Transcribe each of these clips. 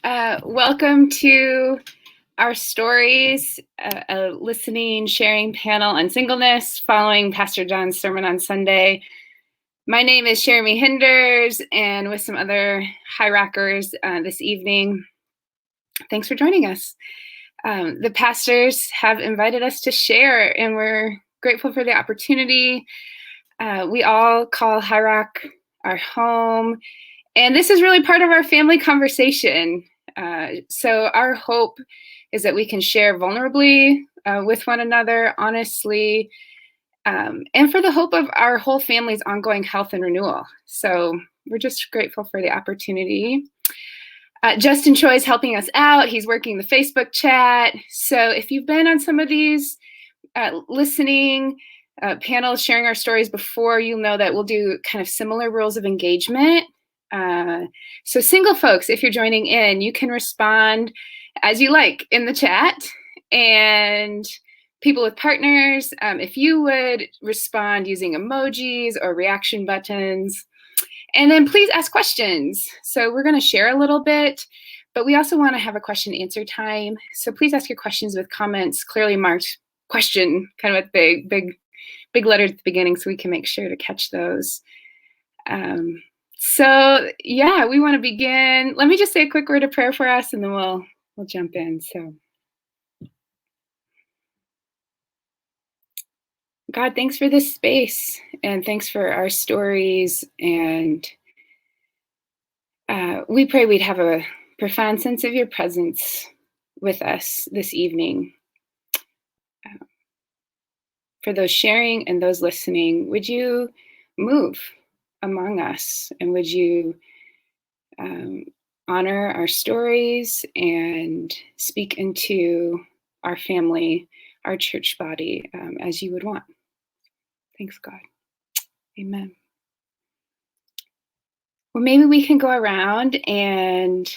Welcome to our stories, a listening, sharing panel on singleness following Pastor John's sermon on Sunday. My name is Sherami Hinders, and with some other Highrockers this evening. Thanks for joining us. The pastors have invited us to share, and we're grateful for the opportunity. We all call Highrock our home, and this is really part of our family conversation. So our hope is that we can share vulnerably with one another, honestly, and for the hope of our whole family's ongoing health and renewal. So we're just grateful for the opportunity. Justin Choi is helping us out. He's working the Facebook chat. So if you've been on some of these listening panels, sharing our stories before, you'll know that we'll do kind of similar rules of engagement. So single folks, if you're joining in, you can respond as you like in the chat. And people with partners, if you would respond using emojis or reaction buttons. And then please ask questions. So we're going to share a little bit, but we also want to have a question and answer time. So please ask your questions with comments clearly marked question, kind of with big letters at the beginning, so we can make sure to catch those. So yeah, we want to begin. Let me just say a quick word of prayer for us, and then we'll jump in. So God, thanks for this space, and thanks for our stories. And we pray we'd have a profound sense of your presence with us this evening. For those sharing and those listening, would you move among us, and would you honor our stories and speak into our family, our church body, as you would want. Thanks, God. Amen. Well, maybe we can go around and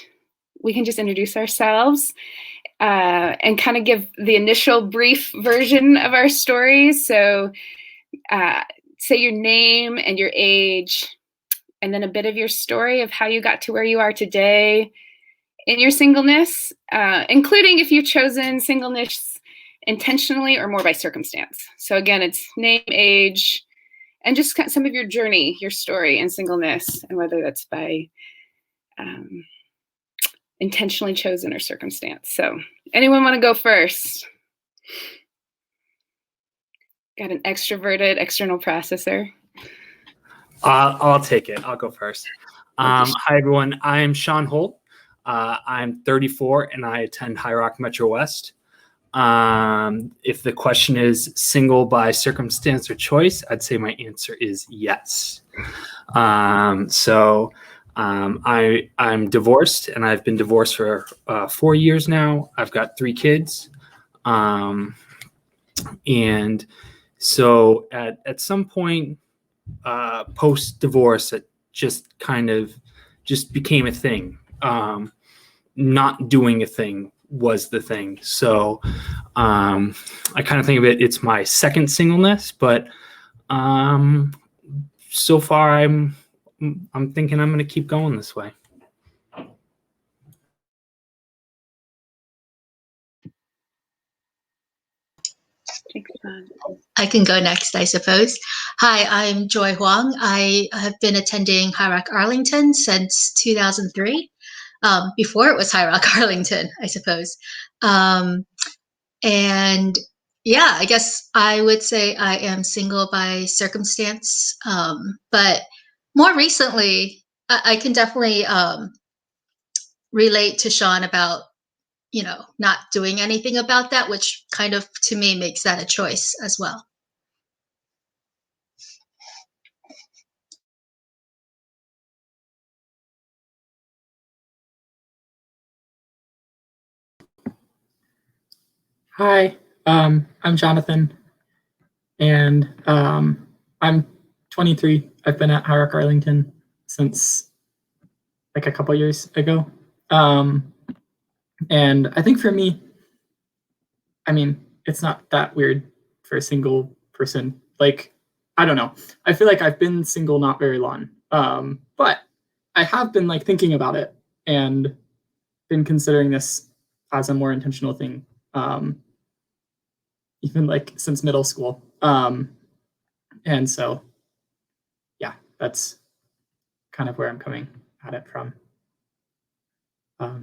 we can just introduce ourselves and kind of give the initial brief version of our stories. So say your name and your age, and then a bit of your story of how you got to where you are today in your singleness, including if you've chosen singleness intentionally or more by circumstance. So again, it's name, age, and just some of your journey, your story in singleness, and whether that's by intentionally chosen or circumstance. So anyone want to go first? Got an extroverted external processor. I'll take it. I'll go first. Hi, everyone. I'm Sean Holt. I'm 34, and I attend Highrock Metro West. If the question is single by circumstance or choice, I'd say my answer is yes. I'm divorced, and I've been divorced for 4 years now. I've got 3 kids. And so at some point, post-divorce, it just became a thing. Not doing a thing was the thing. So I kind of think of it's my second singleness, but so far I'm thinking I'm going to keep going this way. I can go next, I suppose. Hi, I'm Joy Huang. I have been attending Highrock Arlington since 2003. Before it was Highrock Arlington, I suppose. And yeah, I guess I would say I am single by circumstance. But more recently, I can definitely relate to Sean about, not doing anything about that, which kind of, to me, makes that a choice as well. Hi, I'm Jonathan, and I'm 23. I've been at Highrock Arlington since like a couple years ago. And I think for me, it's not that weird for a single person. Like, I don't know. I feel like I've been single not very long, but I have been thinking about it, and been considering this as a more intentional thing, even like since middle school. And so, yeah, that's kind of where I'm coming at it from.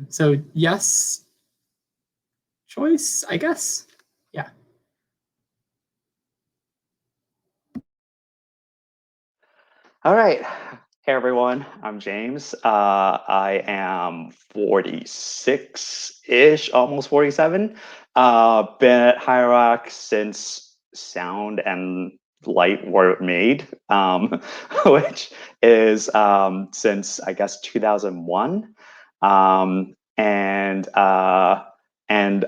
So yes, choice, I guess. Yeah. All right. Hey, everyone. I'm James. I am 46-ish, almost 47. Been at Highrock since sound and light were made, which is since, I guess, 2001. And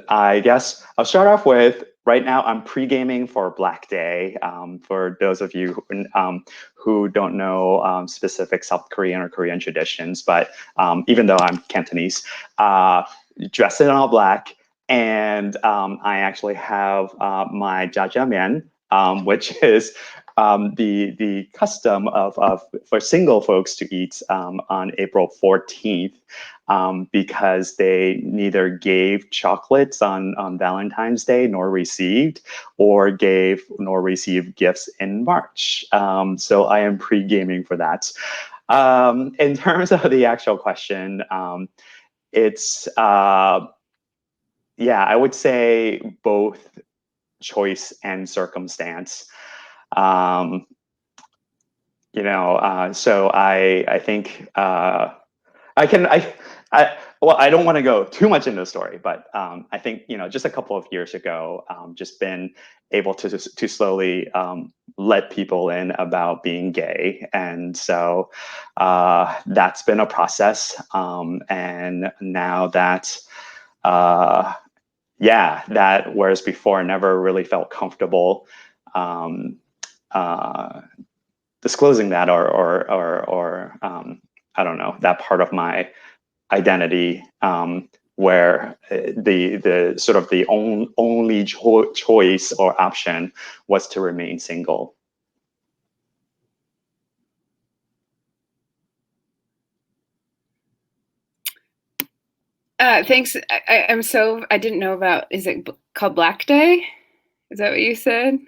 I guess I'll start off with, right now I'm pre-gaming for Black Day. For those of you who don't know specific South Korean or Korean traditions, but even though I'm Cantonese, dressed in all black, and I actually have my jjajangmyeon, which is the custom for single folks to eat on April 14th. Because they neither gave chocolates on Valentine's Day nor received gifts in March. So I am pre-gaming for that. In terms of the actual question, it's, yeah, I would say both choice and circumstance. So I think well, I don't want to go too much into the story, but I think, just a couple of years ago, just been able to slowly let people in about being gay. And so that's been a process. And now that, that whereas before I never really felt comfortable disclosing that or I don't know, that part of my identity, where the sort of the only choice or option was to remain single. Thanks. I didn't know about, is it called Black Day? Is that what you said?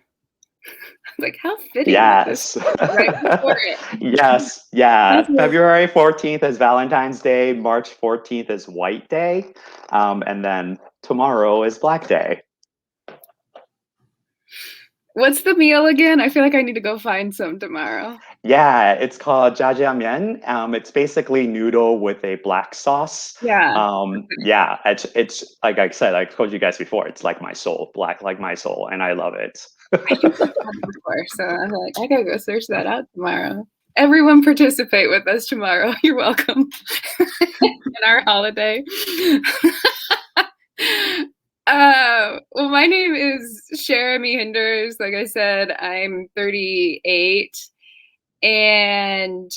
Like, how fitting. Yes. Right before it. Yes. Yeah. February 14th is Valentine's Day. March 14th is White Day. And then tomorrow is Black Day. What's the meal again? I feel like I need to go find some tomorrow. Yeah, it's called jjajangmyeon. It's basically noodle with a black sauce. Yeah. Yeah, it's like I said, I told you guys before, it's like my soul, black like my soul, and I love it. I think I've had it before, so I'm like, I gotta go search that out tomorrow. Everyone participate with us tomorrow. You're welcome. In our holiday. Well, my name is Sherami Hinders. Like I said, I'm 38, and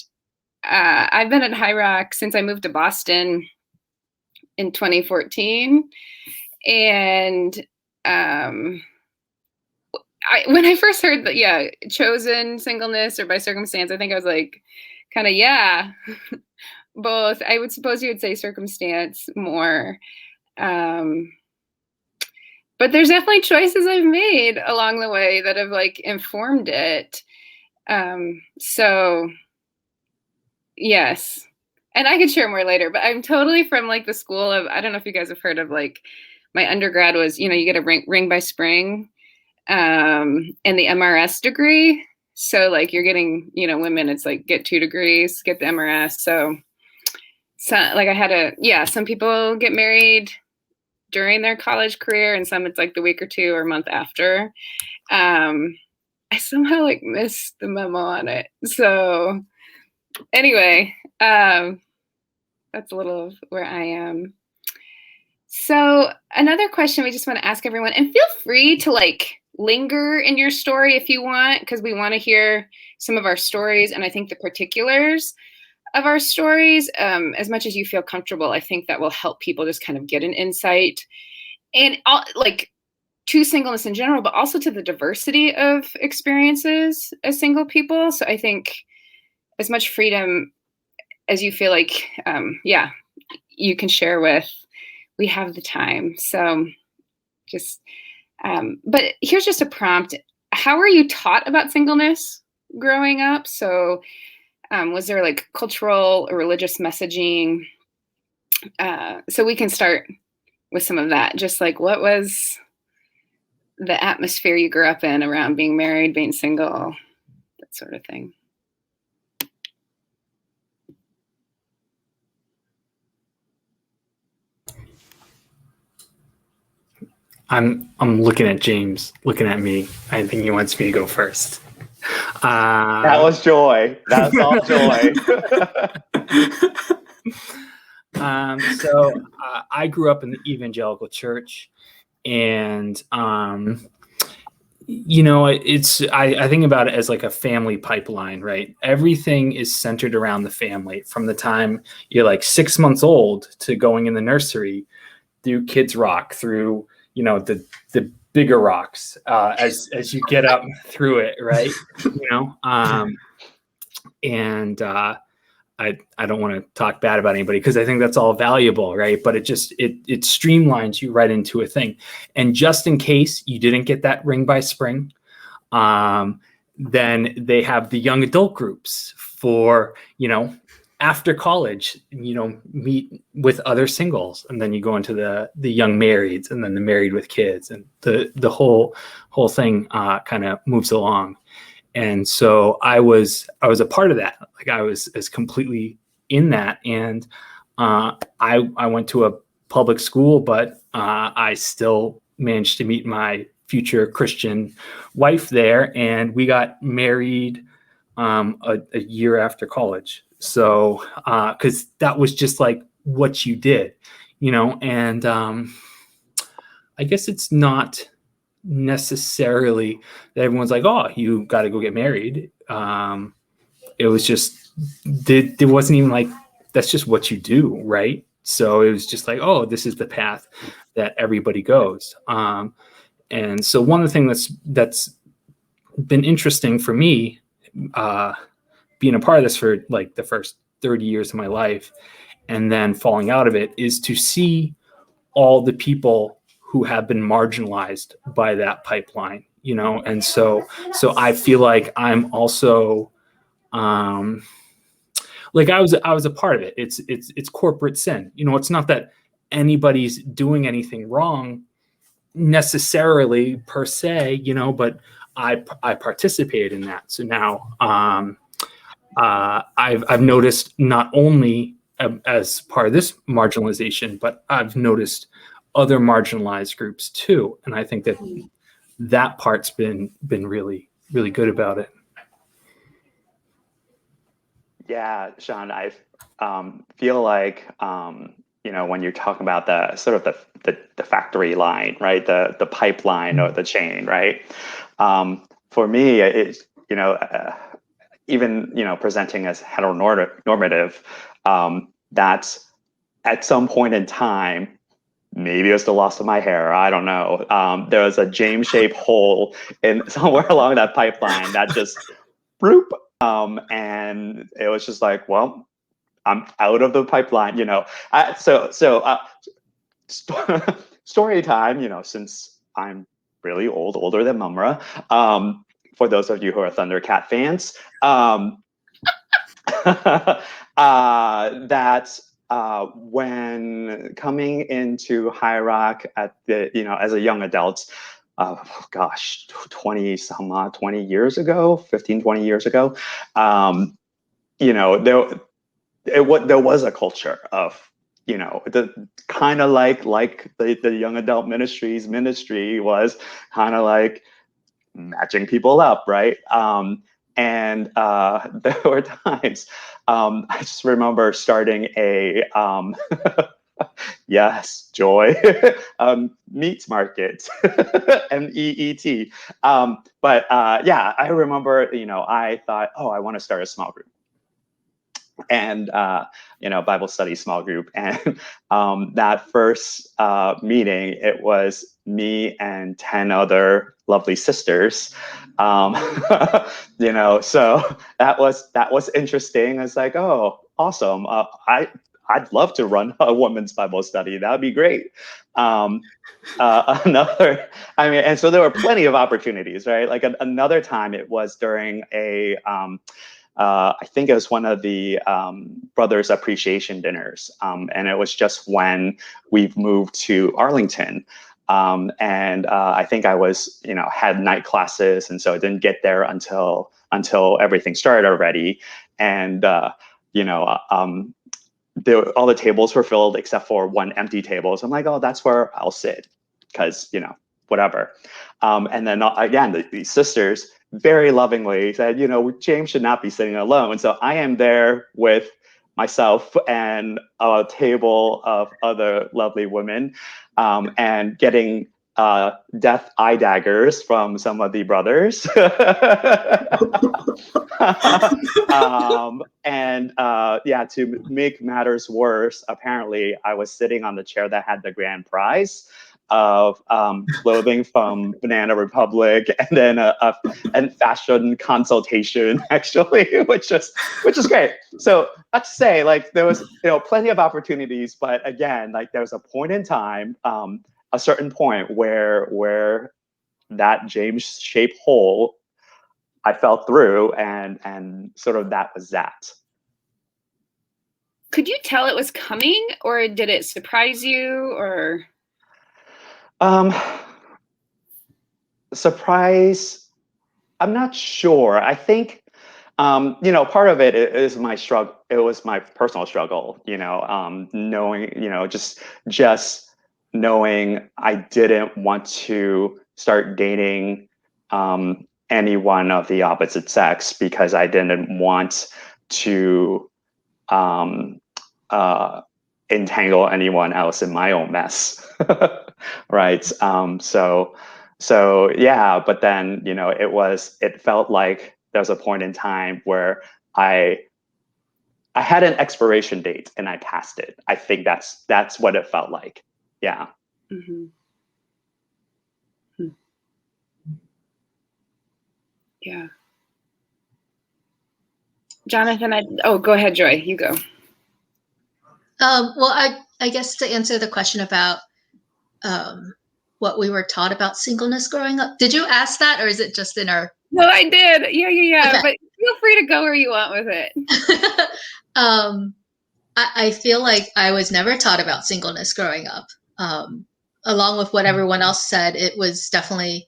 I've been at Highrock since I moved to Boston in 2014. And when I first heard that, chosen singleness or by circumstance, I think I was like, kind of, yeah, both. I would suppose you would say circumstance more. But there's definitely choices I've made along the way that have like informed it. So yes. And I could share more later, but I'm totally from like the school of, I don't know if you guys have heard of, like, my undergrad was, you get a ring by spring, and the MRS degree. So like you're getting, women, it's like get 2 degrees, get the MRS. So like I had some people get married during their college career, and some it's like the week or 2 or month after. I somehow like missed the memo on it. So anyway, that's a little of where I am. So another question we just want to ask everyone, and feel free to like linger in your story if you want, because we want to hear some of our stories, and I think the particulars of our stories, as much as you feel comfortable. I think that will help people just kind of get an insight, and like to singleness in general, but also to the diversity of experiences as single people. So I think as much freedom as you feel like, you can share with, we have the time. So just, but here's just a prompt. How were you taught about singleness growing up? So was there like cultural or religious messaging? So we can start with some of that. Just like, what was the atmosphere you grew up in around being married, being single, that sort of thing? I'm looking at James, looking at me. I think he wants me to go first. That was joy. That was all joy. So I grew up in the evangelical church, and you know, it's I think about it as like a family pipeline, right? Everything is centered around the family, from the time you're like 6 months old to going in the nursery, through Kids Rock, through, you know, the bigger rocks, as you get up through it, right? You know, and I don't want to talk bad about anybody, because I think that's all valuable, right? But it just it streamlines you right into a thing. And just in case you didn't get that ring by spring, then they have the young adult groups for, you know, after college, you know, meet with other singles, and then you go into the young marrieds, and then the married with kids, and the whole thing kind of moves along. And so I was a part of that. Like, I was as completely in that. And I went to a public school, but I still managed to meet my future Christian wife there, and we got married a year after college. So because that was just like what you did, you know. And I guess it's not necessarily that everyone's like, oh, you got to go get married. It was just, there wasn't even like, that's just what you do, right? So it was just like, oh, this is the path that everybody goes. And so one of the things that's been interesting for me, being a part of this for like the first 30 years of my life, and then falling out of it, is to see all the people who have been marginalized by that pipeline, you know. And so I feel like I'm also, like I was a part of it. It's corporate sin, you know. It's not that anybody's doing anything wrong necessarily per se, you know, but I participated in that. So now I've noticed, not only as part of this marginalization, but I've noticed other marginalized groups too. And I think that part's been really, really good about it. Yeah, Sean, I feel like, you know, when you're talking about the sort of the factory line, right? The pipeline or the chain, right? For me, it's, you know, even, you know, presenting as heteronormative, that's at some point in time, maybe it was the loss of my hair, I don't know. There was a James-shaped hole in somewhere along that pipeline that just bloop. And it was just like, well, I'm out of the pipeline, you know. Story time, you know, since I'm really older than Mumra. For those of you who are Thundercat fans, that when coming into Highrock at the, you know, as a young adult, gosh, 20 years ago, 15, 20 years ago, you know, there was a culture of, you know, the kind of like the young adult ministry was kind of like matching people up, right? And there were times, I just remember starting a yes, joy, meat market, MEET. But yeah, I remember, you know, I thought, oh, I want to start a small group. And, you know, Bible study small group. And that first meeting, it was me and 10 other lovely sisters. You know, so that was interesting. It's like, oh, awesome. I'd love to run a women's Bible study. That would be great. And so there were plenty of opportunities, right? Like another time it was during I think it was one of the brothers appreciation dinners. And it was just when we've moved to Arlington. And I think I was, had night classes. And so I didn't get there until everything started already. And, all the tables were filled except for one empty table. So I'm like, oh, that's where I'll sit because, whatever. And then again, these sisters very lovingly said, James should not be sitting alone. So I am there with myself and a table of other lovely women, and getting death eye daggers from some of the brothers. To make matters worse, apparently I was sitting on the chair that had the grand prize of clothing from Banana Republic, and then and fashion consultation, actually, which is great. So let's say, like, there was plenty of opportunities, but again, like, there was a point in time, a certain point where that James-shaped hole I fell through, and sort of that was that. Could you tell it was coming, or did it surprise you, or? Surprise, I'm not sure. I think, part of it is my struggle. It was my personal struggle, knowing, just knowing I didn't want to start dating anyone of the opposite sex because I didn't want to entangle anyone else in my own mess. Right. So yeah, but then, it felt like there was a point in time where I had an expiration date and I passed it. I think that's what it felt like. Yeah. Mm-hmm. Yeah. Jonathan, go ahead, Joy, you go. Well, I guess to answer the question about what we were taught about singleness growing up. Did you ask that, or is it just in our? No, I did. Yeah. Okay. But feel free to go where you want with it. I feel like I was never taught about singleness growing up. Along with what everyone else said, it was definitely,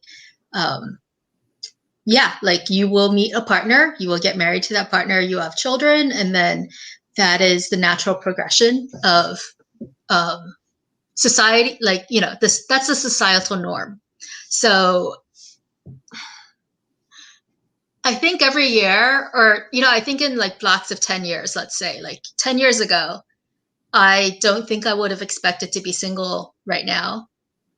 like, you will meet a partner, you will get married to that partner, you have children, and then that is the natural progression of society. Like, that's a societal norm. So I think every year, or, I think in like blocks of 10 years, let's say, like 10 years ago, I don't think I would have expected to be single right now.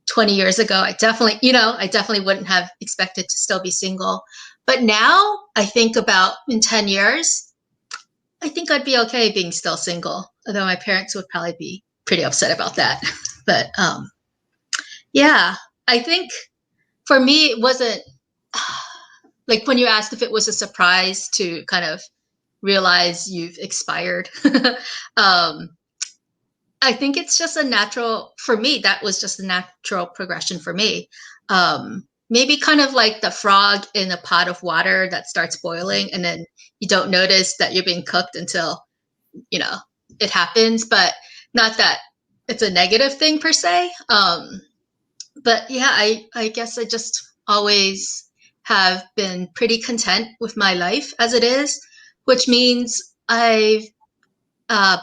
20 years ago, I definitely wouldn't have expected to still be single. But now I think about in 10 years, I think I'd be okay being still single, although my parents would probably be pretty upset about that. But yeah, I think for me, it wasn't like when you asked if it was a surprise to kind of realize you've expired. I think it's just a natural, for me, that was just a natural progression for me. Maybe kind of like the frog in a pot of water that starts boiling and then you don't notice that you're being cooked until, it happens, but not that it's a negative thing per se. But yeah, I guess I just always have been pretty content with my life as it is, which means I've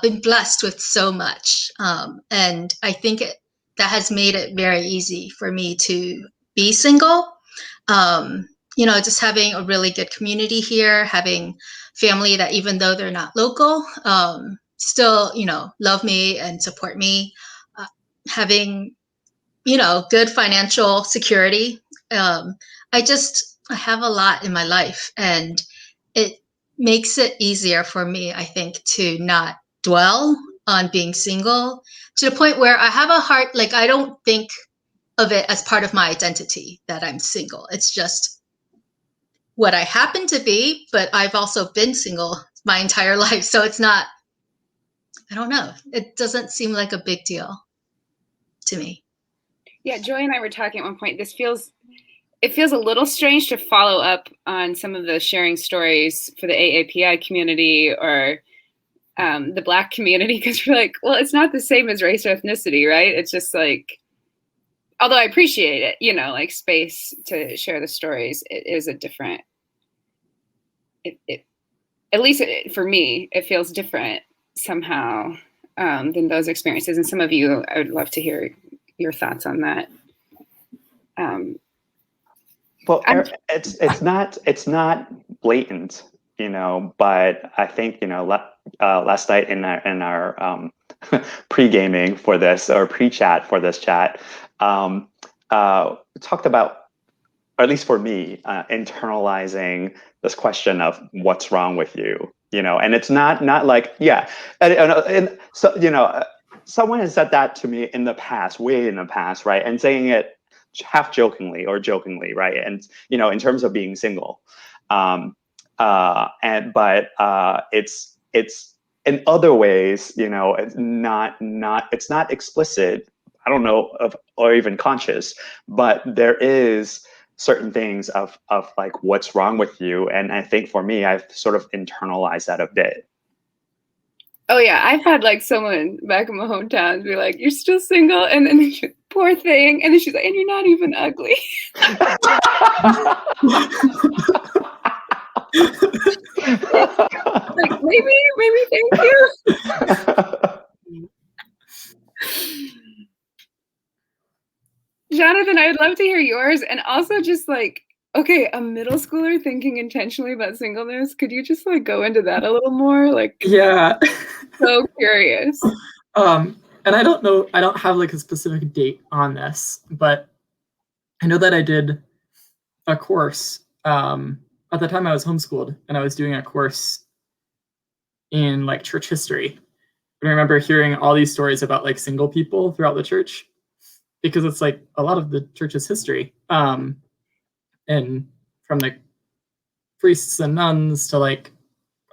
been blessed with so much. And I think that has made it very easy for me to be single. Just having a really good community here, having family that even though they're not local, still, love me and support me, having, good financial security. I have a lot in my life, and it makes it easier for me, I think, to not dwell on being single to the point where I have a heart, like, I don't think of it as part of my identity that I'm single. It's just what I happen to be, but I've also been single my entire life. So it's not, I don't know. It doesn't seem like a big deal to me. Yeah, Joy and I were talking at one point. It feels a little strange to follow up on some of the sharing stories for the AAPI community or the Black community, because we're like, well, it's not the same as race or ethnicity, right? It's just like, although I appreciate it, you know, like space to share the stories, it is a different, at least for me, it feels different somehow than those experiences. And some of you, I would love to hear your thoughts on that. Well, it's not blatant, you know, but I think, you know, last night in our pre-gaming for this, or pre-chat for this chat, talked about, or at least for me, internalizing this question of what's wrong with you, you know, and it's not like, yeah, and so, you know, someone has said that to me in the past, way in the past, right, and saying it half jokingly or jokingly, right, and you know, in terms of being single, but it's in other ways, you know, it's not explicit, I don't know, or even conscious, but there is certain things of like what's wrong with you, and I think for me, I've sort of internalized that a bit. Oh yeah, I've had like someone back in my hometown be like, "You're still single," and then poor thing, and then she's like, "And you're not even ugly." Like maybe, thank you. Jonathan, I would love to hear yours, and also just like, okay, a middle schooler thinking intentionally about singleness. Could you just like go into that a little more? Like, Yeah. So curious. And I don't know, I don't have like a specific date on this, but I know that I did a course. At the time I was homeschooled, and I was doing a course in like church history. And I remember hearing all these stories about like single people throughout the church, because it's like a lot of the church's history. And from like priests and nuns to like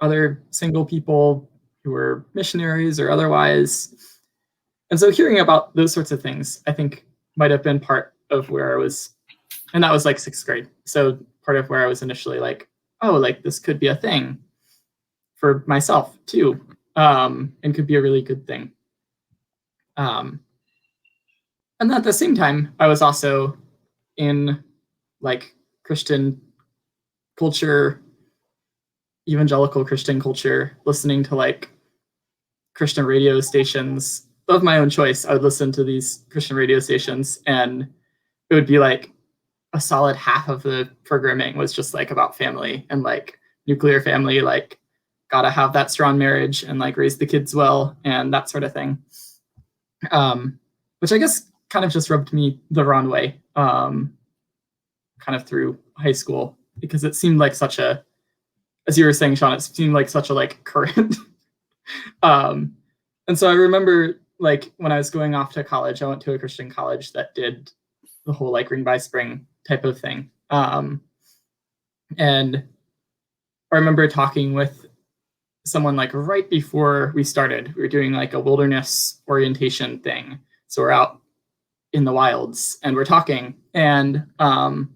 other single people who were missionaries or otherwise. And so hearing about those sorts of things, I think might have been part of where I was, and that was like 6th grade. So part of where I was initially like, oh, like this could be a thing for myself too, and could be a really good thing. And at the same time, I was also in like Christian culture, evangelical Christian culture, listening to like Christian radio stations of my own choice. I would listen to these Christian radio stations, and it would be like a solid half of the programming was just like about family and like nuclear family, like gotta have that strong marriage and like raise the kids well and that sort of thing. Which I guess kind of just rubbed me the wrong way, kind of through high school, because it seemed like such a, as you were saying, Sean, it seemed like such a like current. And so I remember like when I was going off to college, I went to a Christian college that did the whole like Ring by Spring type of thing. And I remember talking with someone like right before we started. We were doing like a wilderness orientation thing. So we're out in the wilds and we're talking, and one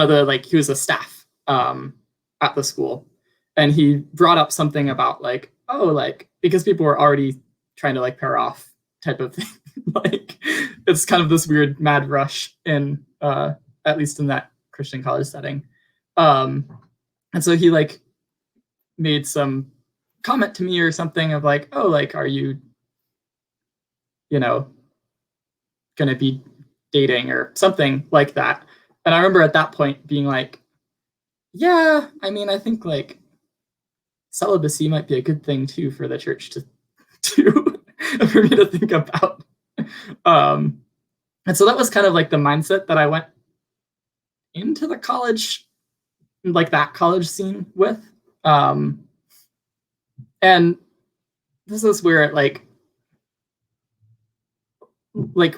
of the, like, he was a staff at the school, and he brought up something about like, oh, like, because people were already trying to like pair off type of thing. Like, it's kind of this weird mad rush in at least in that Christian college setting. And so he like made some comment to me or something of like, oh, like, are you know, gonna be dating or something like that. And I remember at that point being like, yeah, I mean, I think like celibacy might be a good thing too for the church to for me to think about. And so that was kind of like the mindset that I went into the college, like that college scene with. And this is where it like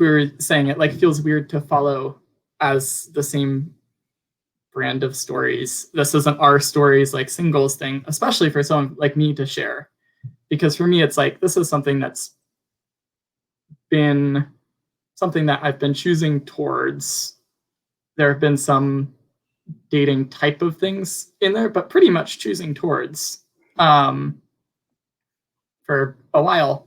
we were saying, it like feels weird to follow as the same brand of stories. This isn't our stories like singles thing, especially for someone like me to share, because for me, it's like, this is something that's been something that I've been choosing towards. There have been some dating type of things in there, but pretty much choosing towards for a while,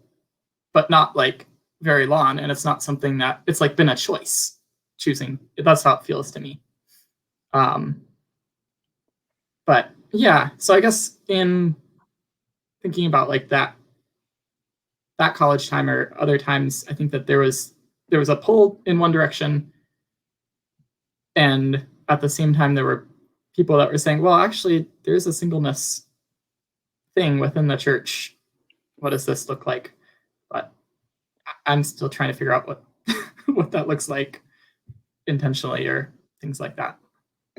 but not like very long. And it's not something that it's like been a choice choosing. That's how it feels to me. But yeah, so I guess in thinking about like that college time or other times, I think that there was a pull in one direction, and at the same time there were people that were saying, well, actually there's a singleness thing within the church. What does this look like? But I'm still trying to figure out what what that looks like intentionally or things like that.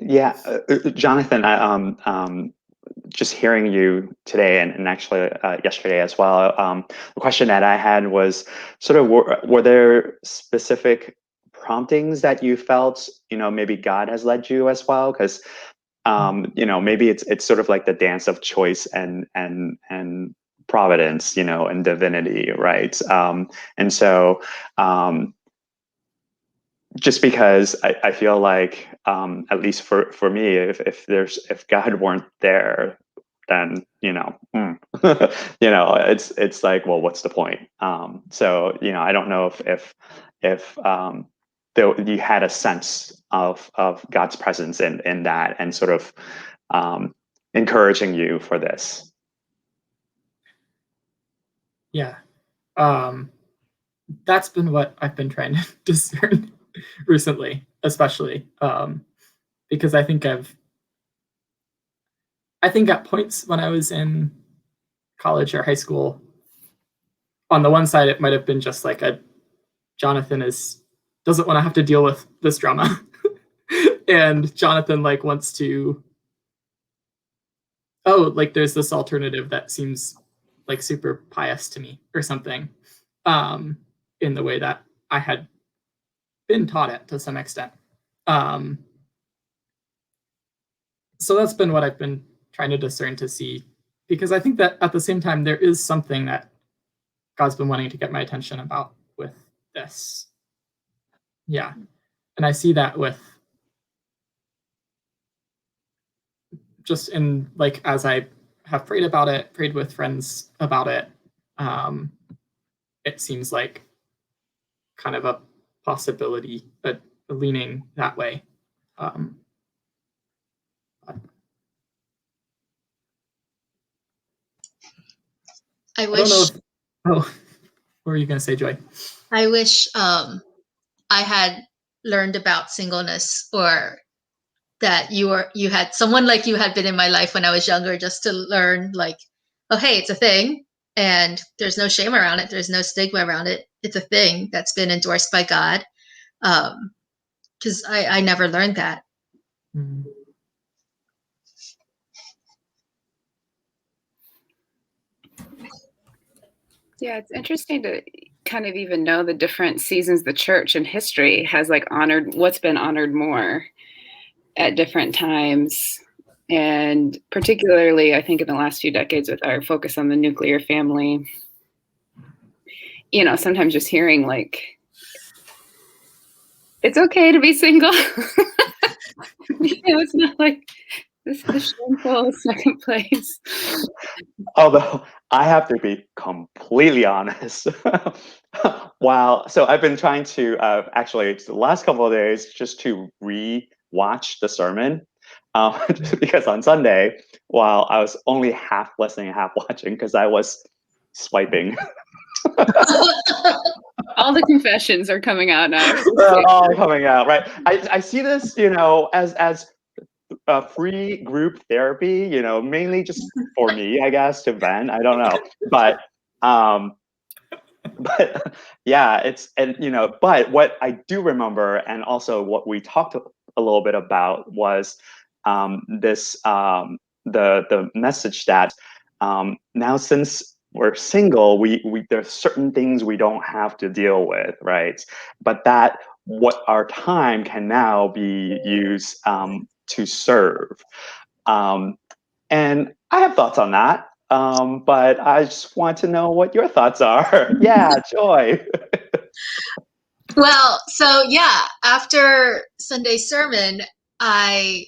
Yeah, Jonathan, just hearing you today and actually yesterday as well, the question that I had was sort of, were there specific promptings that you felt, maybe God has led you as well? Because, maybe it's sort of like the dance of choice and providence, and divinity, right? And so, just because I feel like, at least for me, if God weren't there, then it's like, well, what's the point? So I don't know if you had a sense of God's presence in that, and sort of encouraging you for this. Yeah, that's been what I've been trying to discern recently, especially because I think at points when I was in college or high school, on the one side it might have been just like Jonathan doesn't want to have to deal with this drama, and Jonathan like wants to, like there's this alternative that seems like super pious to me or something, in the way that I had been taught it to some extent. So that's been what I've been trying to discern to see, because I think that at the same time, there is something that God's been wanting to get my attention about with this. Yeah. And I see that with just in like, as I have prayed about it, prayed with friends about it, it seems like kind of a possibility, but leaning that way. I I don't know wish. what were you going to say, Joy? I wish I had learned about singleness, or that you had someone like you had been in my life when I was younger, just to learn like, oh, hey, it's a thing, and there's no shame around it. There's no stigma around it. It's a thing that's been endorsed by God. Because I never learned that. Mm-hmm. Yeah, it's interesting to kind of even know the different seasons the church in history has like honored, what's been honored more at different times. And particularly, I think in the last few decades with our focus on the nuclear family, sometimes just hearing like, it's okay to be single. It's not like this is the shameful second place. Although I have to be completely honest, so I've been trying to actually the last couple of days just to re-watch the sermon, because on Sunday, while I was only half listening, half watching, because I was swiping. All the confessions are coming out now. They're all coming out, right? I see this, as a free group therapy, mainly just for me, I guess, to vent. I don't know, but yeah, but what I do remember, and also what we talked a little bit about, was this the message that now, since we're single, we there's certain things we don't have to deal with, right? But that what our time can now be used to serve. And I have thoughts on that. But I just want to know what your thoughts are. Yeah, Joy. Well, so yeah, after Sunday's sermon, I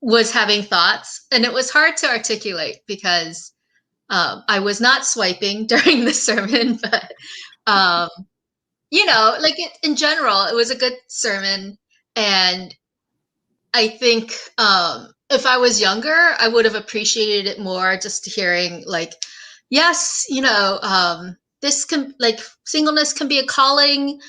was having thoughts, and it was hard to articulate because I was not swiping during the sermon, but um, like in general, it was a good sermon, and I think if I was younger, I would have appreciated it more. Just hearing like, yes, this can like singleness can be a calling,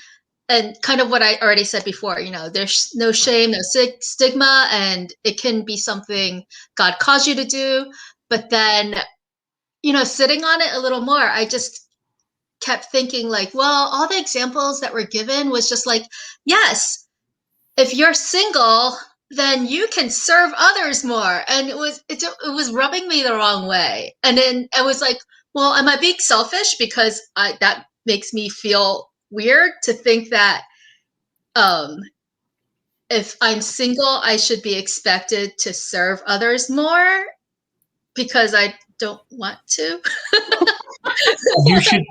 and kind of what I already said before. There's no shame, no stigma, and it can be something God calls you to do. But then, sitting on it a little more, I just kept thinking like, well, all the examples that were given was just like, yes, if you're single, then you can serve others more. And it was rubbing me the wrong way. And then I was like, well, am I being selfish because that makes me feel weird to think that if I'm single, I should be expected to serve others more because I don't want to.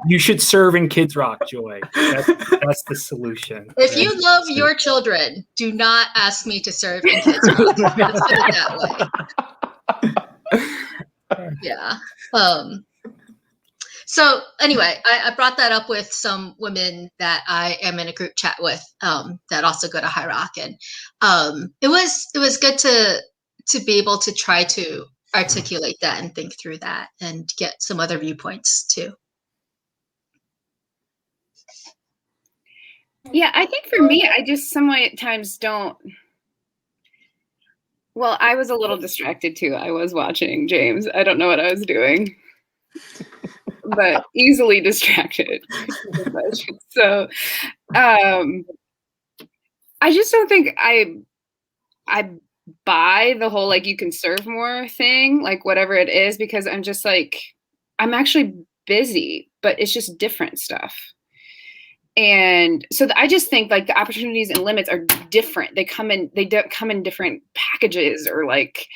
You should serve in Kids Rock, Joy. That's the solution. If you love your children, do not ask me to serve in Kids Rock. Let's put it that way. Yeah. So anyway, I brought that up with some women that I am in a group chat with that also go to Highrock, and it was good to be able to try to articulate that and think through that and get some other viewpoints too. Yeah, I think for me, I just sometimes don't. Well, I was a little distracted too. I was watching James. I don't know what I was doing, but easily distracted. So, I just don't think I buy the whole like you can serve more thing, like whatever it is, because I'm just like I'm actually busy, but it's just different stuff. And so I just think like the opportunities and limits are different. They come in different packages or like,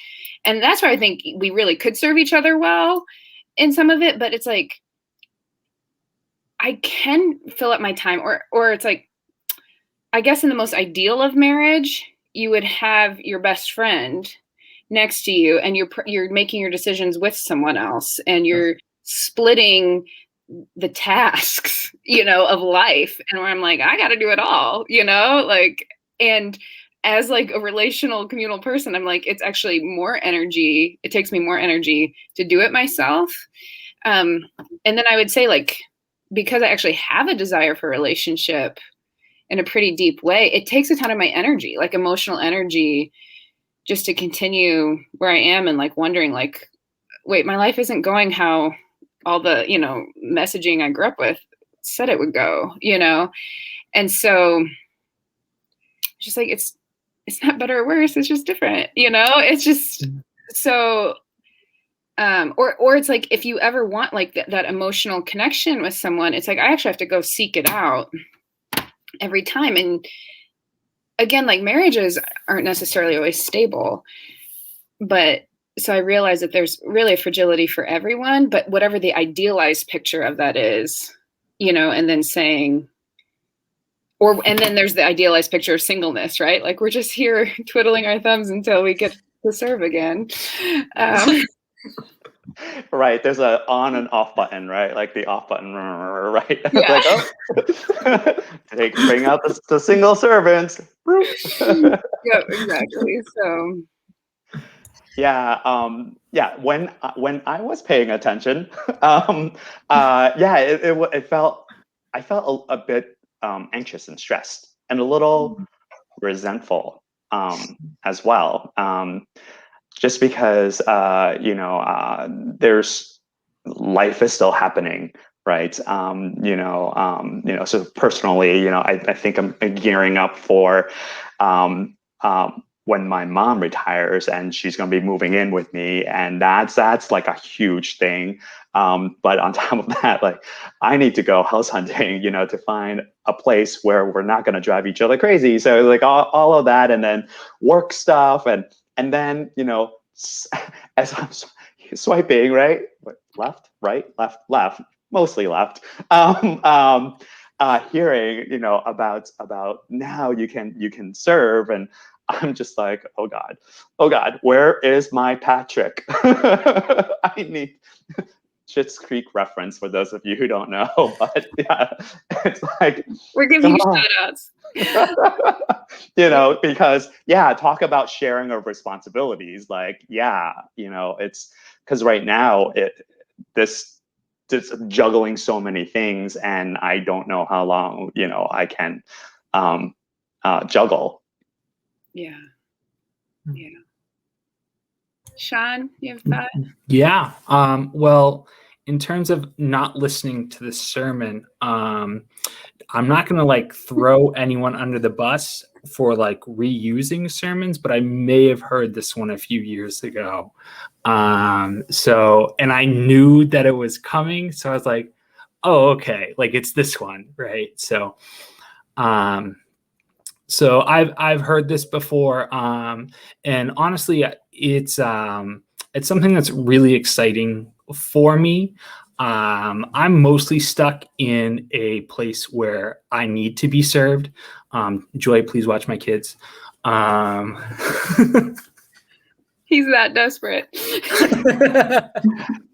and that's why I think we really could serve each other well in some of it, but it's like, I can fill up my time or it's like, I guess in the most ideal of marriage, you would have your best friend next to you and you're making your decisions with someone else and you're splitting the tasks, of life. And where I'm like, I got to do it all, like, and as like a relational communal person, I'm like, it's actually more energy. It takes me more energy to do it myself. And then I would say like, because I actually have a desire for a relationship in a pretty deep way, it takes a ton of my energy, like emotional energy, just to continue where I am and like wondering like, wait, my life isn't going how all the, messaging I grew up with said it would go, And so just like, it's not better or worse. It's just different, it's just so, or it's like, if you ever want like that emotional connection with someone, it's like, I actually have to go seek it out every time. And again, like marriages aren't necessarily always stable, but so I realized that there's really a fragility for everyone, but whatever the idealized picture of that is, and then saying, and then there's the idealized picture of singleness, right? Like we're just here twiddling our thumbs until we get to serve again. Right. There's a on and off button, right? Like the off button, right? Yeah. Like, oh, bring out the single servants. Yep, exactly. So. Yeah, When I was paying attention, it felt I felt a bit anxious and stressed and a little resentful as well. Just because there's life is still happening, right? So personally, I think I'm gearing up for when my mom retires and she's going to be moving in with me, and that's like a huge thing. But on top of that, like I need to go house hunting, to find a place where we're not going to drive each other crazy. So like all of that, and then work stuff, and then as I'm swiping, right? Left, right, left, mostly left. Hearing, you know, about now you can serve, and I'm just like, oh God, where is my Patrick? I need Schitt's Creek reference for those of you who don't know, but yeah, it's like We're giving you oh. shout outs. You know, because yeah, talk about sharing of responsibilities. Like, yeah, you know, it's because right now this juggling so many things, and I don't know how long, you know, I can juggle. Yeah. Yeah. Sean, you have thought? Yeah. Well, in terms of not listening to the sermon, I'm not going to like throw anyone under the bus for like reusing sermons, but I may have heard this one a few years ago. So, and I knew that it was coming. So I was like, oh, okay. Like it's this one. Right. So, so I've heard this before. And honestly, it's something that's really exciting for me. I'm mostly stuck in a place where I need to be served. Joy, please watch my kids. He's that desperate.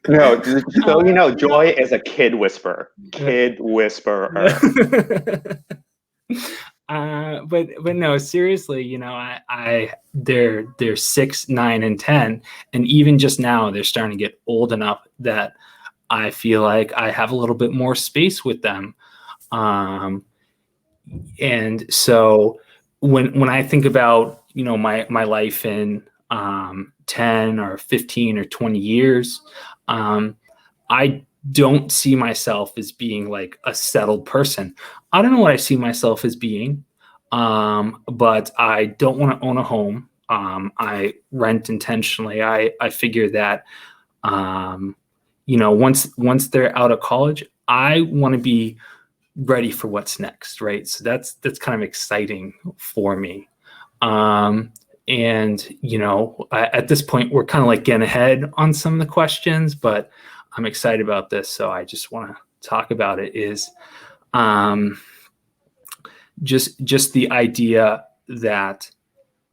No, so you know, Joy is a kid whisperer. Kid whisperer. But no, seriously, you know, they're 6, 9, and 10, and even just now they're starting to get old enough that I feel like I have a little bit more space with them. And so when I think about, you know, my life in 10 or 15 or 20 years, I don't see myself as being like a settled person. I don't know what I see myself as being, but I don't want to own a home. I rent intentionally. I figure that, you know, once they're out of college, I want to be ready for what's next, right? So that's kind of exciting for me. And you know, at this point, we're kind of like getting ahead on some of the questions, but I'm excited about this, so I just want to talk about it. Is just the idea that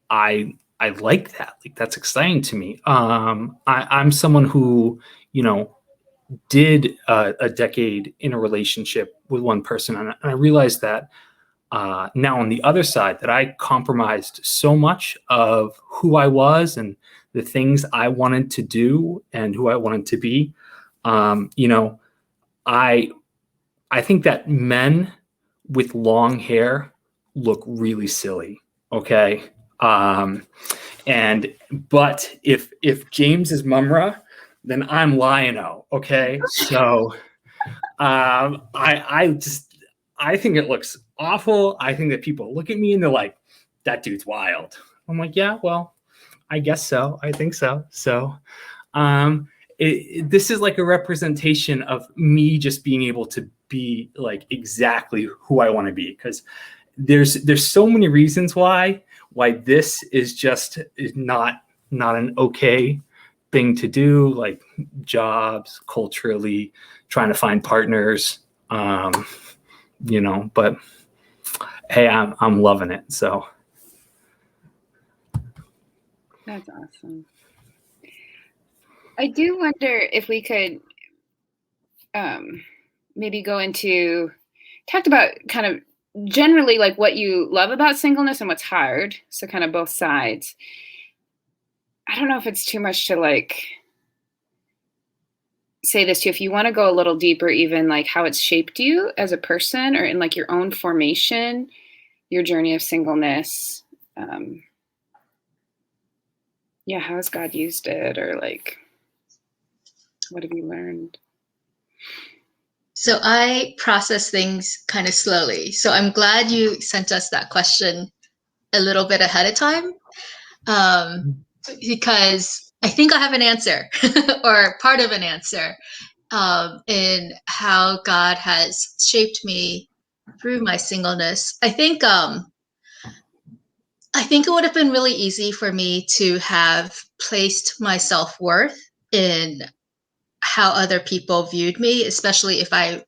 I like that. Like that's exciting to me. I'm someone who, you know, did a decade in a relationship with one person, and I realized that now on the other side that I compromised so much of who I was and the things I wanted to do and who I wanted to be. You know, I think that men with long hair look really silly. Okay. But if James is Mumra, then I'm Lion-O. Okay. So I think it looks awful. I think that people look at me and they're like, that dude's wild. I'm like, yeah, well, I guess so. I think so. So this is like a representation of me just being able to be like exactly who I want to be, because there's so many reasons why this is just not an okay thing to do, like jobs, culturally, trying to find partners, you know, but hey, I'm loving it. So That's awesome. I do wonder if we could maybe go into, talked about kind of generally like what you love about singleness and what's hard. So kind of both sides. I don't know if it's too much to like say this too. If you want to go a little deeper, even like how it's shaped you as a person or in like your own formation, your journey of singleness. Yeah, how has God used it, or like, what have you learned? So I process things kind of slowly. So I'm glad you sent us that question a little bit ahead of time, because I think I have an answer or part of an answer in how God has shaped me through my singleness. I think it would have been really easy for me to have placed my self-worth in how other people viewed me, especially if I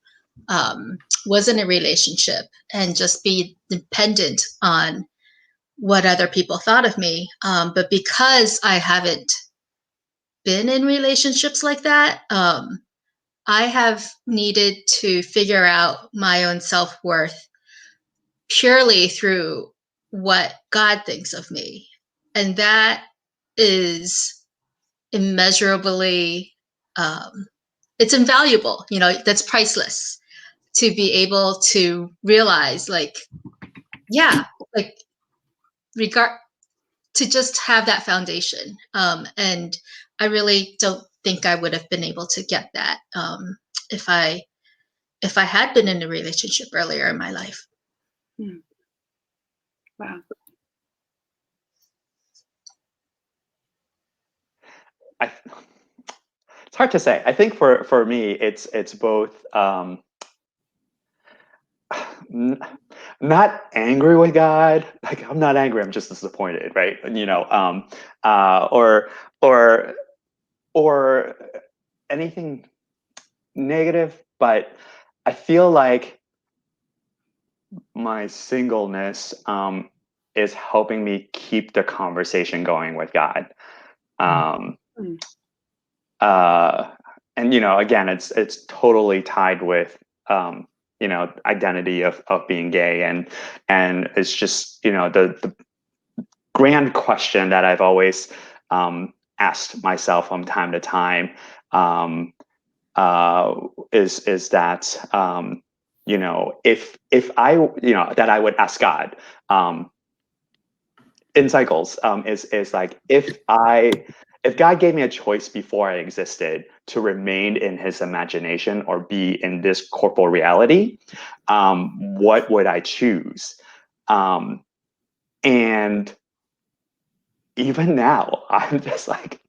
was in a relationship, and just be dependent on what other people thought of me. But because I haven't been in relationships like that, I have needed to figure out my own self-worth purely through what God thinks of me. And that is immeasurably, it's invaluable, that's priceless, to be able to realize, like, yeah, like, to just have that foundation. And I really don't think I would have been able to get that if I had been in a relationship earlier in my life. Wow. It's hard to say. I think for me, it's both not angry with God. Like, I'm not angry. I'm just disappointed, right? Or anything negative. But I feel like my singleness is helping me keep the conversation going with God. And again, it's totally tied with identity of being gay, and it's just the grand question that I've always asked myself from time to time is that if I that I would ask God in cycles, is like, if God gave me a choice before I existed to remain in his imagination or be in this corporal reality, what would I choose? And even now, I'm just like,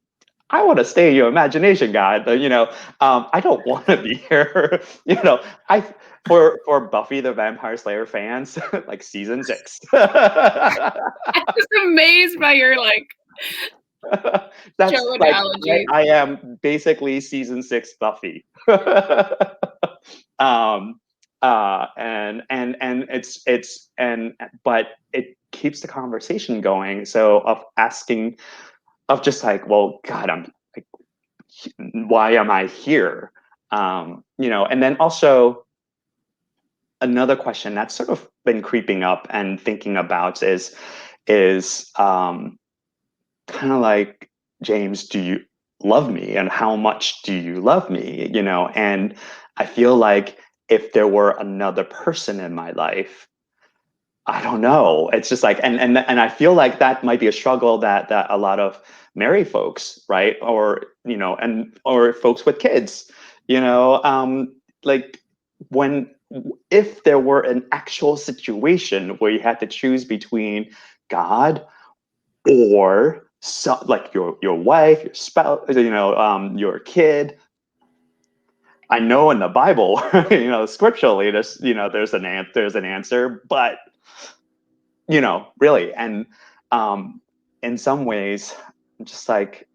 I want to stay in your imagination, God. I don't want to be here. For Buffy the Vampire Slayer fans, like season 6. I'm just amazed by your That's show like, analogy. I am basically season 6 Buffy. But it keeps the conversation going. So of just like, well, God, I'm like, why am I here? And then also another question that's sort of been creeping up and thinking about is kind of like, James, do you love me, and how much do you love me? And I feel like if there were another person in my life, I don't know. It's just like, and I feel like that might be a struggle that a lot of married folks, right, or or folks with kids, like, if there were an actual situation where you had to choose between God or like your wife, your spouse, your kid. I know in the Bible, scripturally, there's an answer, but really, and in some ways, I'm just like,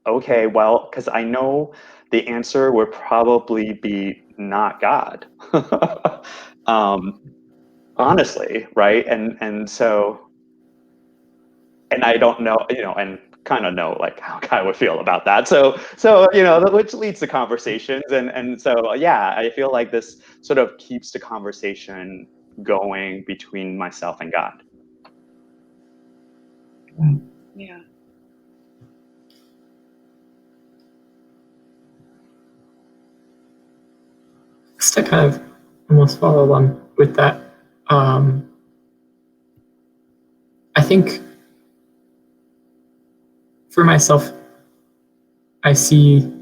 okay, well, because I know the answer would probably be not God, honestly, right? And so, and I don't know, and kind of know like how I would feel about that. So which leads to conversations, and so yeah, I feel like this sort of keeps the conversation going between myself and God. Yeah. Just to kind of almost follow along with that, I think for myself, I see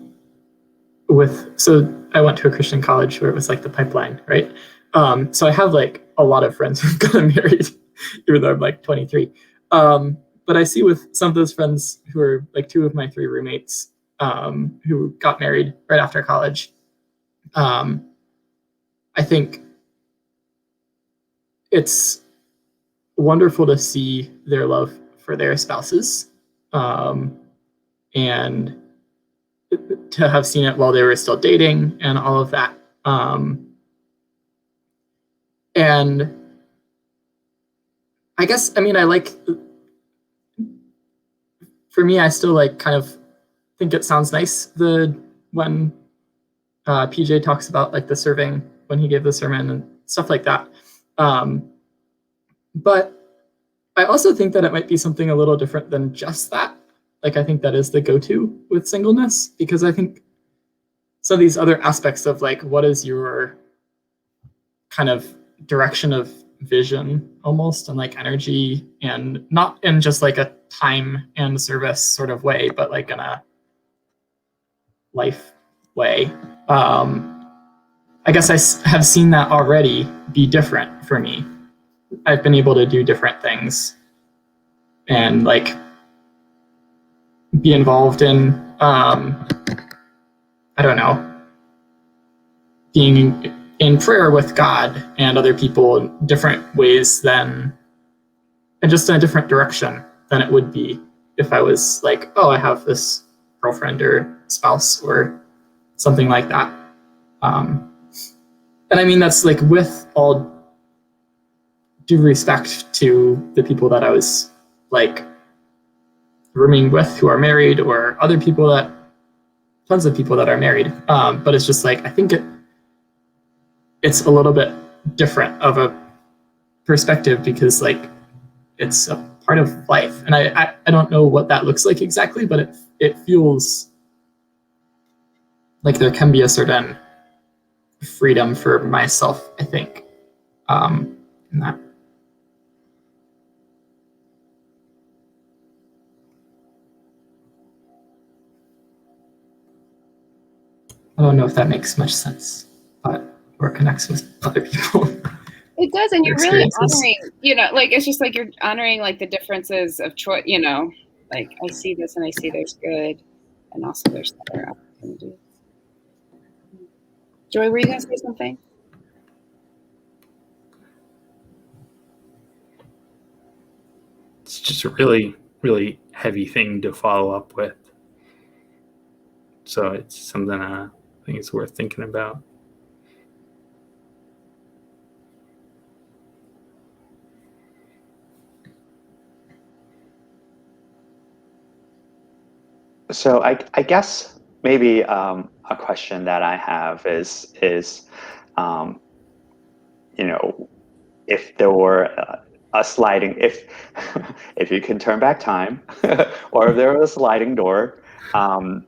so I went to a Christian college where it was like the pipeline, right? So I have like a lot of friends who've gotten married, even though I'm like 23. But I see with some of those friends who are like 2 of my 3 roommates who got married right after college. I think it's wonderful to see their love for their spouses. And to have seen it while they were still dating and all of that. And I guess, I mean, for me, I still like kind of think it sounds nice when PJ talks about like the serving when he gave the sermon and stuff like that. But I also think that it might be something a little different than just that. Like, I think that is the go-to with singleness, because I think some of these other aspects of like, what is your kind of direction of vision almost, and like energy, and not in just like a time and service sort of way, but like in a life way. I guess I have seen that already be different for me. I've been able to do different things and like be involved in, I don't know, being in prayer with God and other people in different ways and just in a different direction than it would be if I was like, oh, I have this girlfriend or spouse or something like that. And I mean, that's like with all due respect to the people that I was like rooming with who are married, or other people tons of people that are married. But it's just like, I think it's a little bit different of a perspective, because like it's a part of life. And I don't know what that looks like exactly, but it feels like there can be a certain freedom for myself, I think, in that. I don't know if that makes much sense, or connects with other people. It does, and you're really honoring, like, it's just like you're honoring like the differences of choice, like I see this and I see there's good, and also there's other opportunities. Joy, were you going to say something? It's just a really, really heavy thing to follow up with. So it's something I think it's worth thinking about. So I guess maybe a question that I have is if there were a sliding, if you can turn back time, or if there was a sliding door, or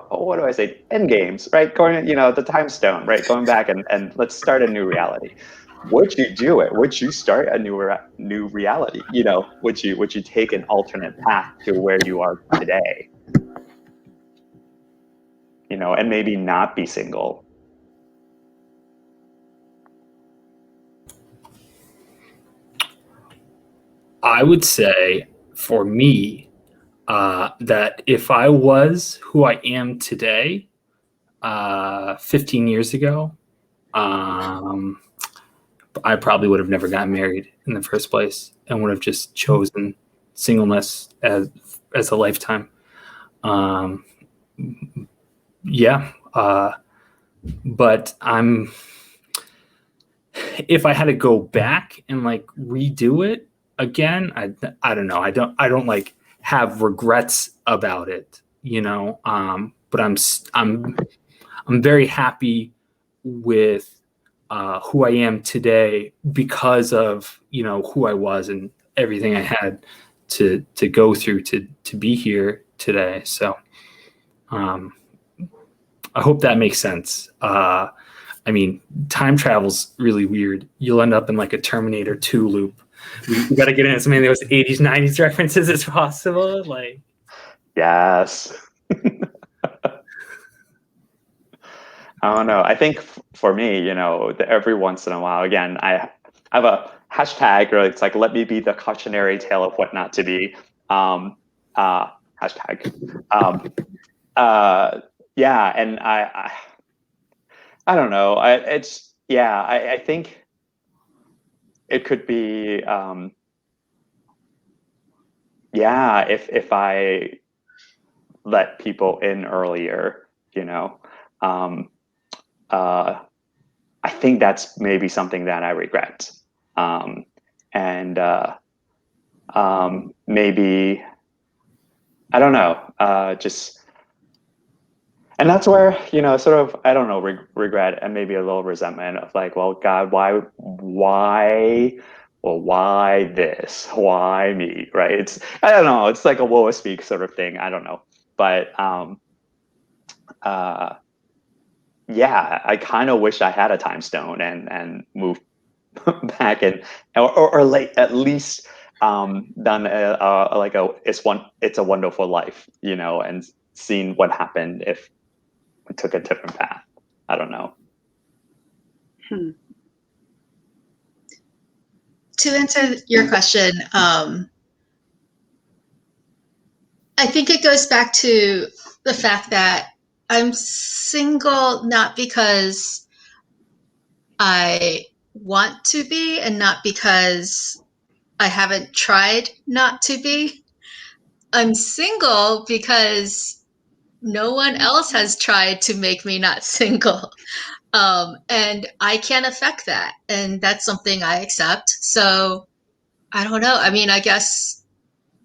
what do I say? End games, right? Going, the time stone, right? Going back and let's start a new reality. Would you do it? Would you start a new reality? Would you take an alternate path to where you are today? And maybe not be single. I would say for me that if I was who I am today, 15 years ago, I probably would have never gotten married in the first place and would have just chosen singleness as a lifetime. But if I had to go back and like redo it again, I don't know. I don't like have regrets about it, but I'm very happy with who I am today because of who I was and everything I had to go through to be here today. So I hope that makes sense. I mean, time travel's really weird. You'll end up in like a Terminator 2 loop. We got to get in as many of those 80s, 90s references as possible. Like, yes. I don't know. I think for me, every once in a while, again, I have a hashtag, or it's like, let me be the cautionary tale of what not to be. Hashtag. Yeah, and I don't know. I think it could be, if I let people in earlier, I think that's maybe something that I regret. And maybe, I don't know, and that's where, sort of, I don't know, regret and maybe a little resentment of like, well, God, why this? Why me? Right? I don't know. It's like a woe is me sort of thing. I don't know. But yeah, I kind of wish I had a time stone and moved back or like at least done it's a wonderful life, and seen what happened if we took a different path. I don't know. To answer your question, I think it goes back to the fact that I'm single not because I want to be and not because I haven't tried not to be. I'm single because no one else has tried to make me not single. And I can't affect that. And that's something I accept. So I don't know. I mean, I guess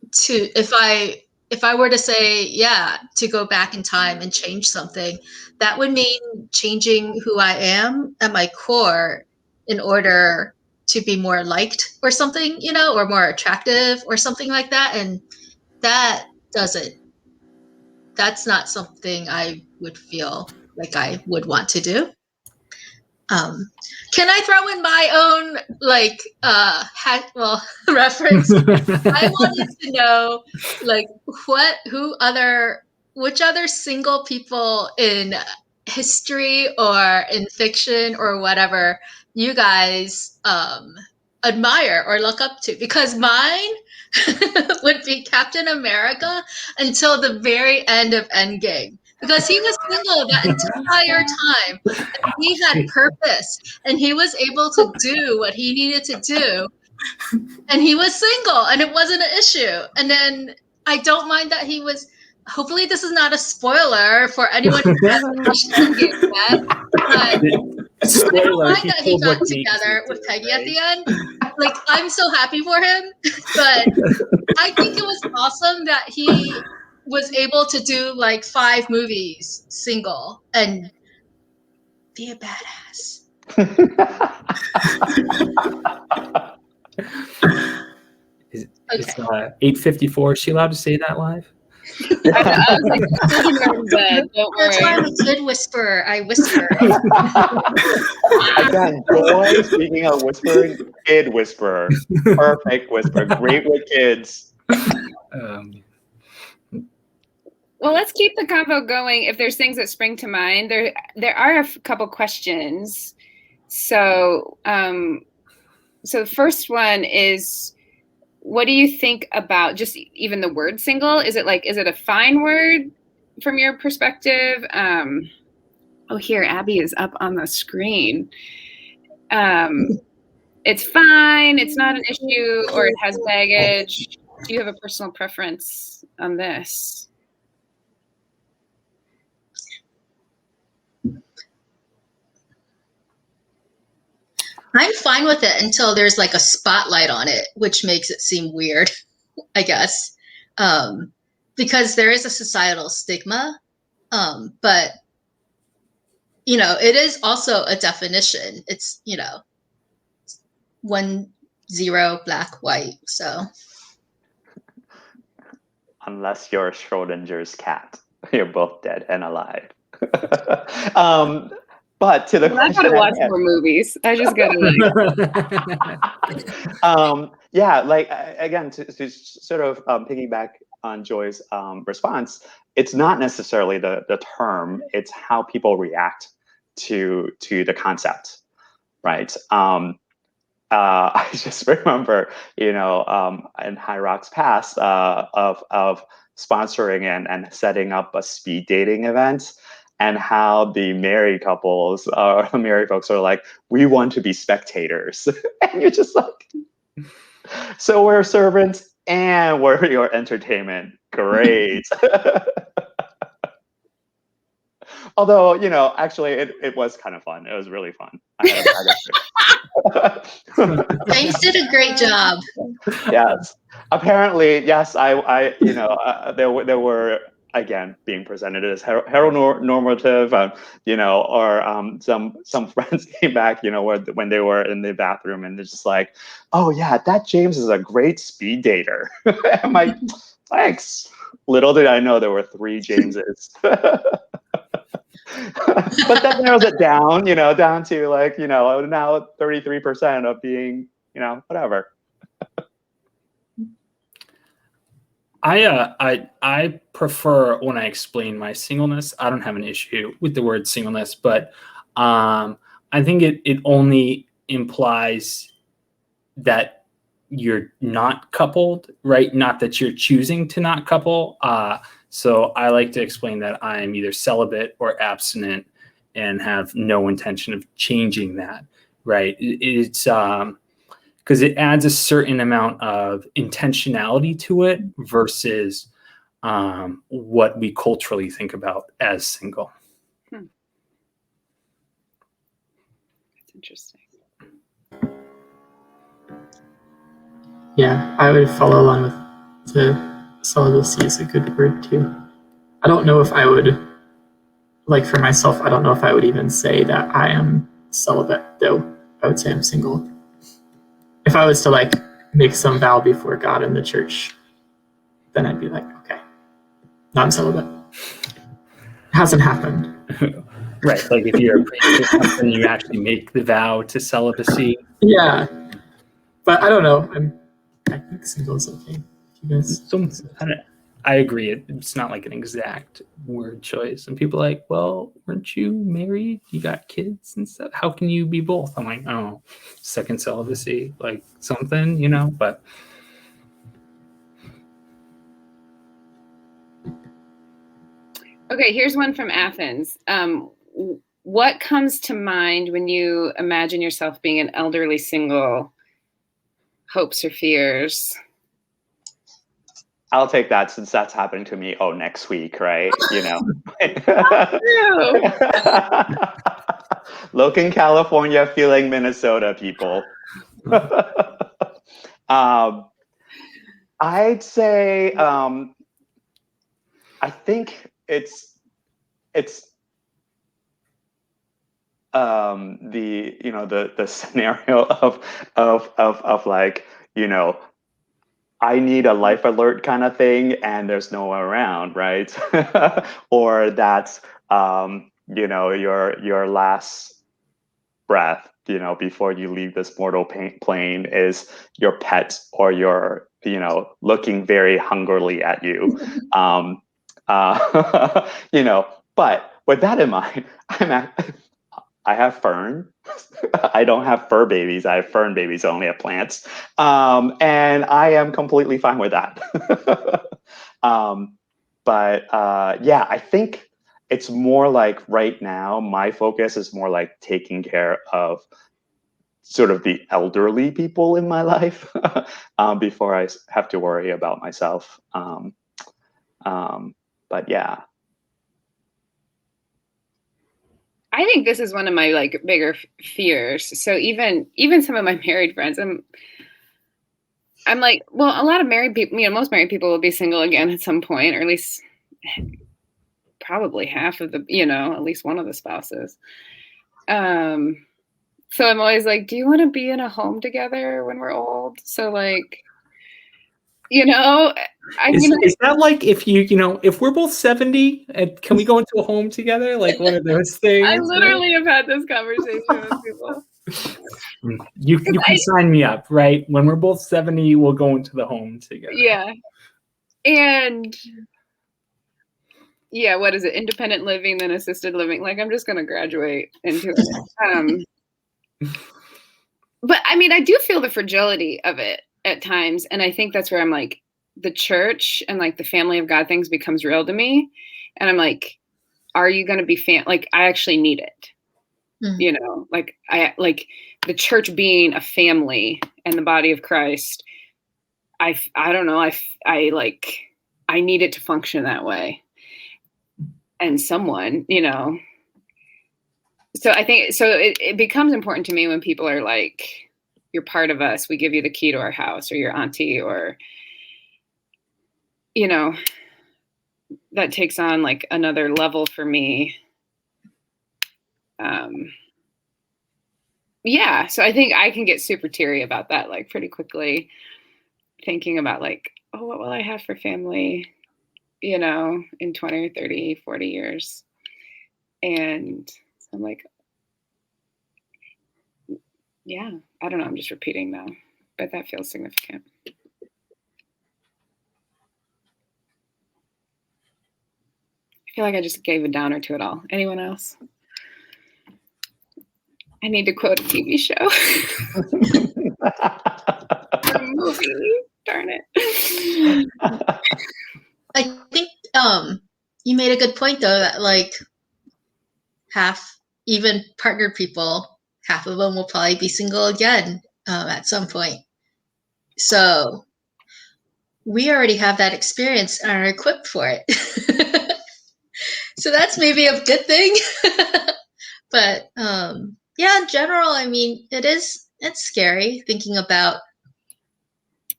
if I were to say, yeah, to go back in time and change something, that would mean changing who I am at my core in order to be more liked or something, or more attractive or something like that. And that's not something I would feel like I would want to do. Can I throw in my own reference? I wanted to know which other single people in history or in fiction or whatever you guys admire or look up to, because mine would be Captain America until the very end of Endgame, because he was single that entire time and he had purpose and he was able to do what he needed to do, and he was single and it wasn't an issue. And then I don't mind that he was, hopefully this is not a spoiler for anyone who hasn't watched Endgame yet, but Spoiler, I don't mind he that he pulled got what Nate together did, with Peggy right? at the end. Like, I'm so happy for him, but I think it was awesome that he was able to do like 5 movies single and be a badass. It's 8:54. Is she allowed to say that live? I was like, children are in bed. Don't That's why I'm worry. a kid whisperer. I whisper. Again, boy, speaking of whispering, kid whisperer. Perfect whisper. Great with kids. Well, let's keep the convo going. If there's things that spring to mind, there are a couple questions. So, so the first one is, what do you think about just even the word single? Is it a fine word from your perspective? Oh, here, Abby is up on the screen. It's fine, it's not an issue, or it has baggage. Do you have a personal preference on this? I'm fine with it until there's like a spotlight on it, which makes it seem weird, I guess. Because there is a societal stigma. But, it is also a definition. It's, 1, 0, black, white. So. Unless you're Schrodinger's cat, you're both dead and alive. But to the I gotta watch more movies. I just gotta yeah, like again, to sort of piggyback on Joy's response, it's not necessarily the term; it's how people react to the concept, right? I just remember, in Highrock's past of sponsoring and setting up a speed dating event, and how the married couples or married folks are like, we want to be spectators. And you're just like, so we're servants and we're your entertainment. Great. Although, actually it was kind of fun. It was really fun. I had James did a great job. Yes. Apparently, yes, there were, again, being presented as heteronormative, or some friends came back, when they were in the bathroom and they're just like, oh yeah, that James is a great speed dater. I'm like, thanks. Little did I know there were 3 Jameses. But that narrows it down, down to like, now 33% of being, whatever. I prefer when I explain my singleness. I don't have an issue with the word singleness, but I think it only implies that you're not coupled, right? Not that you're choosing to not couple. So I like to explain that I am either celibate or abstinent and have no intention of changing that, right? It's because it adds a certain amount of intentionality to it versus what we culturally think about as single. That's interesting. Yeah, I would follow along with the celibacy is a good word too. I don't know if I would, like for myself, I don't know if I would even say that I am celibate, though I would say I'm single. If I was to like make some vow before God in the church, then I'd be like, okay, not celibate. It hasn't happened. Right, like if you're a priest or something, you actually make the vow to celibacy. Yeah, but I don't know. I think single is okay. You guys. So I agree. It's not like an exact word choice. And people are like, well, weren't you married? You got kids and stuff. How can you be both? I'm like, oh, second celibacy, like something, but. Okay, here's one from Athens. What comes to mind when you imagine yourself being an elderly single? Hopes or fears? I'll take that since that's happening to me. Oh, next week, right? Looking California, feeling Minnesota, people. I'd say I think it's the scenario of like, I need a life alert kind of thing and there's no one around, right? Or that's your last breath, before you leave this mortal plane is your pet or your looking very hungrily at you. But with that in mind, I have fern. I don't have fur babies. I have fern babies. I only have plants. And I am completely fine with that. Yeah, I think it's more like right now, my focus is more like taking care of sort of the elderly people in my life before I have to worry about myself. But yeah. I think this is one of my like bigger fears. So even some of my married friends, I'm like, well, a lot of married people, most married people will be single again at some point, or at least probably half of the, at least one of the spouses. So I'm always like, do you want to be in a home together when we're old? So like, is that like if if we're both 70, can we go into a home together? Like one of those things. I literally have had this conversation with people. You can sign me up, right? When we're both 70, we'll go into the home together. Yeah. And yeah, what is it? Independent living, then assisted living. Like I'm just gonna graduate into it. But I mean, I do feel the fragility of it at times. And I think that's where I'm like, the church and like the family of God things becomes real to me. And I'm like, are you going to be like, I actually need it. Mm-hmm. Like like the church being a family and the body of Christ. I don't know. I need it to function that way. and someone, you know. So I think, so it becomes important to me when people are like, you're part of us, we give you the key to our house, or your auntie, or, you know, that takes on like another level for me. Yeah, so I think I can get super teary about that, like pretty quickly, thinking about like, oh, what will I have for family, you know, in 20 or 30, 40 years. And I'm like, yeah, I don't know, I'm just repeating though, but that feels significant. I feel like I just gave a downer to it all. Anyone else? I need to quote a TV show. Or a movie. Darn it. I think you made a good point though, that like half, even partnered people, half of them will probably be single again at some point. So we already have that experience and are equipped for it. So that's maybe a good thing. But yeah, in general, I mean, it's scary thinking about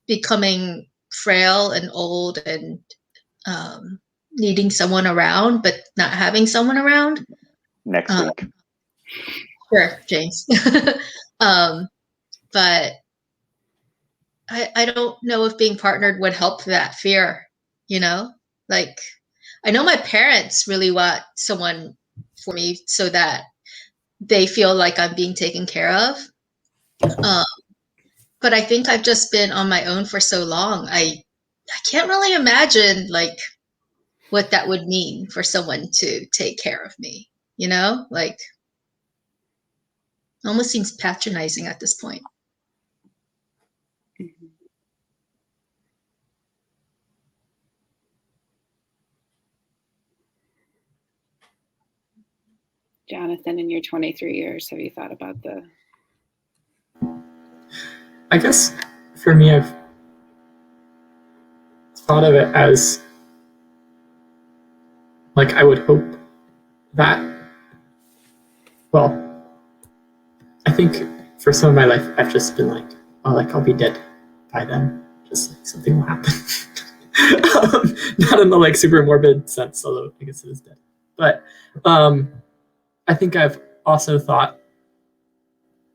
becoming frail and old and needing someone around, but not having someone around. Next week. Sure, James. But I don't know if being partnered would help that fear, you know? Like, I know my parents really want someone for me so that they feel like I'm being taken care of. But I think I've just been on my own for so long. I can't really imagine like what that would mean for someone to take care of me, you know? Like, it almost seems patronizing at this point. Mm-hmm. Jonathan, in your 23 years, have you thought about the... I guess for me, I've thought of it as like I would hope that, well, I think for some of my life, I've just been like, oh, like I'll be dead by then. Just like something will happen. Not in the like super morbid sense, although I guess it is dead. But I think I've also thought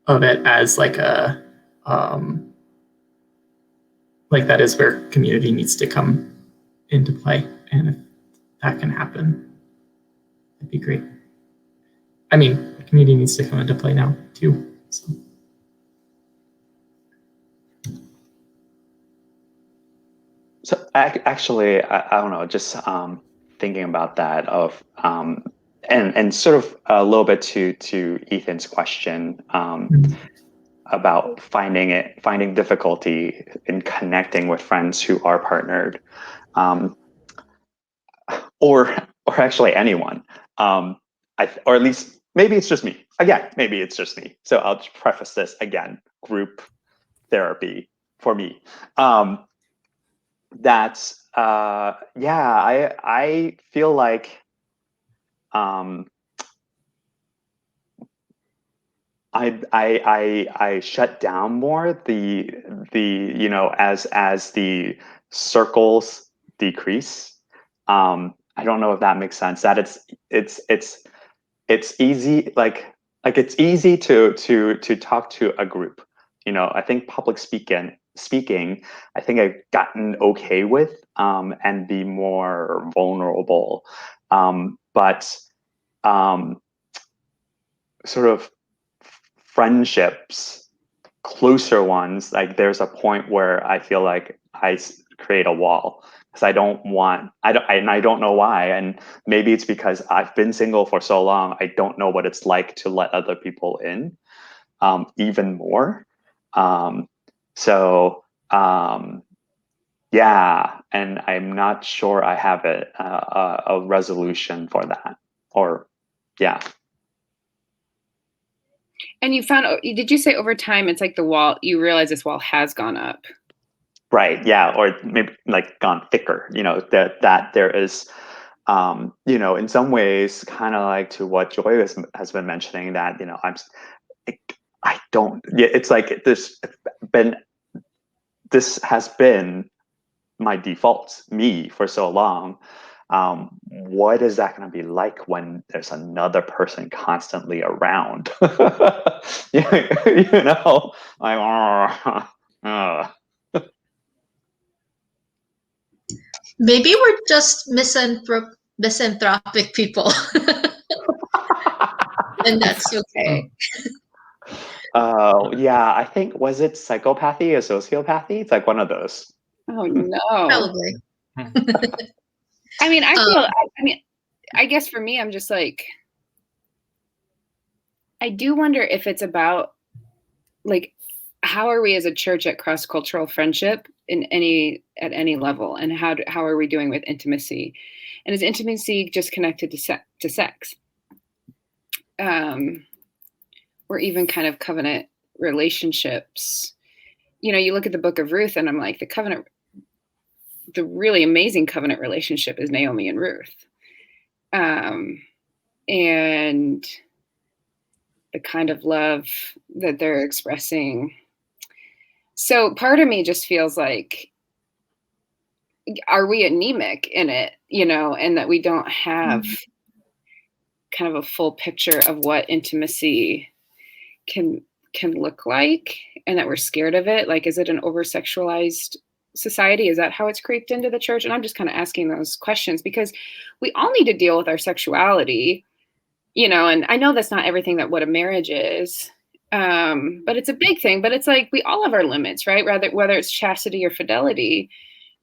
of it as like a like that is where community needs to come into play, and if that can happen, that'd be great. I mean, community needs to come into play now too. So actually, I don't know, just thinking about that of and sort of a little bit to Ethan's question about finding difficulty in connecting with friends who are partnered, or actually anyone, or at least maybe it's just me. Again, maybe it's just me. So I'll just preface this again: group therapy for me. That's yeah, I feel like I shut down more the you know, as the circles decrease. I don't know if that makes sense. That it's easy, like it's easy to talk to a group. You know, I think public speaking, I think I've gotten okay with and be more vulnerable. But sort of friendships, closer ones, like there's a point where I feel like I create a wall because I don't know why. And maybe it's because I've been single for so long. I don't know what it's like to let other people in even more. Yeah, and I'm not sure I have a resolution for that, or yeah. And you found, did you say over time, it's like the wall, you realize this wall has gone up? Right, yeah, or maybe like gone thicker, you know, that there is you know, in some ways, kind of like to what Joy has been mentioning, that, you know, I don't, yeah, it's like this has been my default me for so long. What is that going to be like when there's another person constantly around? You know, like, Maybe we're just misanthropic people. And that's okay. Yeah, I think, was it psychopathy or sociopathy? It's like one of those. Oh no. Probably. I mean, I guess for me, I'm just like, I do wonder if it's about, like, how are we as a church at cross-cultural friendship at any level, and how are we doing with intimacy, and is intimacy just connected to sex, or even kind of covenant relationships? You know, you look at the book of Ruth, and I'm like, the really amazing covenant relationship is Naomi and Ruth, and the kind of love that they're expressing. So part of me just feels like, are we anemic in it, you know, and that we don't have kind of a full picture of what intimacy can look like, and that we're scared of it? Like, is it an over-sexualized society? Is that how it's creeped into the church? And I'm just kind of asking those questions because we all need to deal with our sexuality, you know, and I know that's not everything that what a marriage is, but it's a big thing. But it's like, we all have our limits, right? Whether it's chastity or fidelity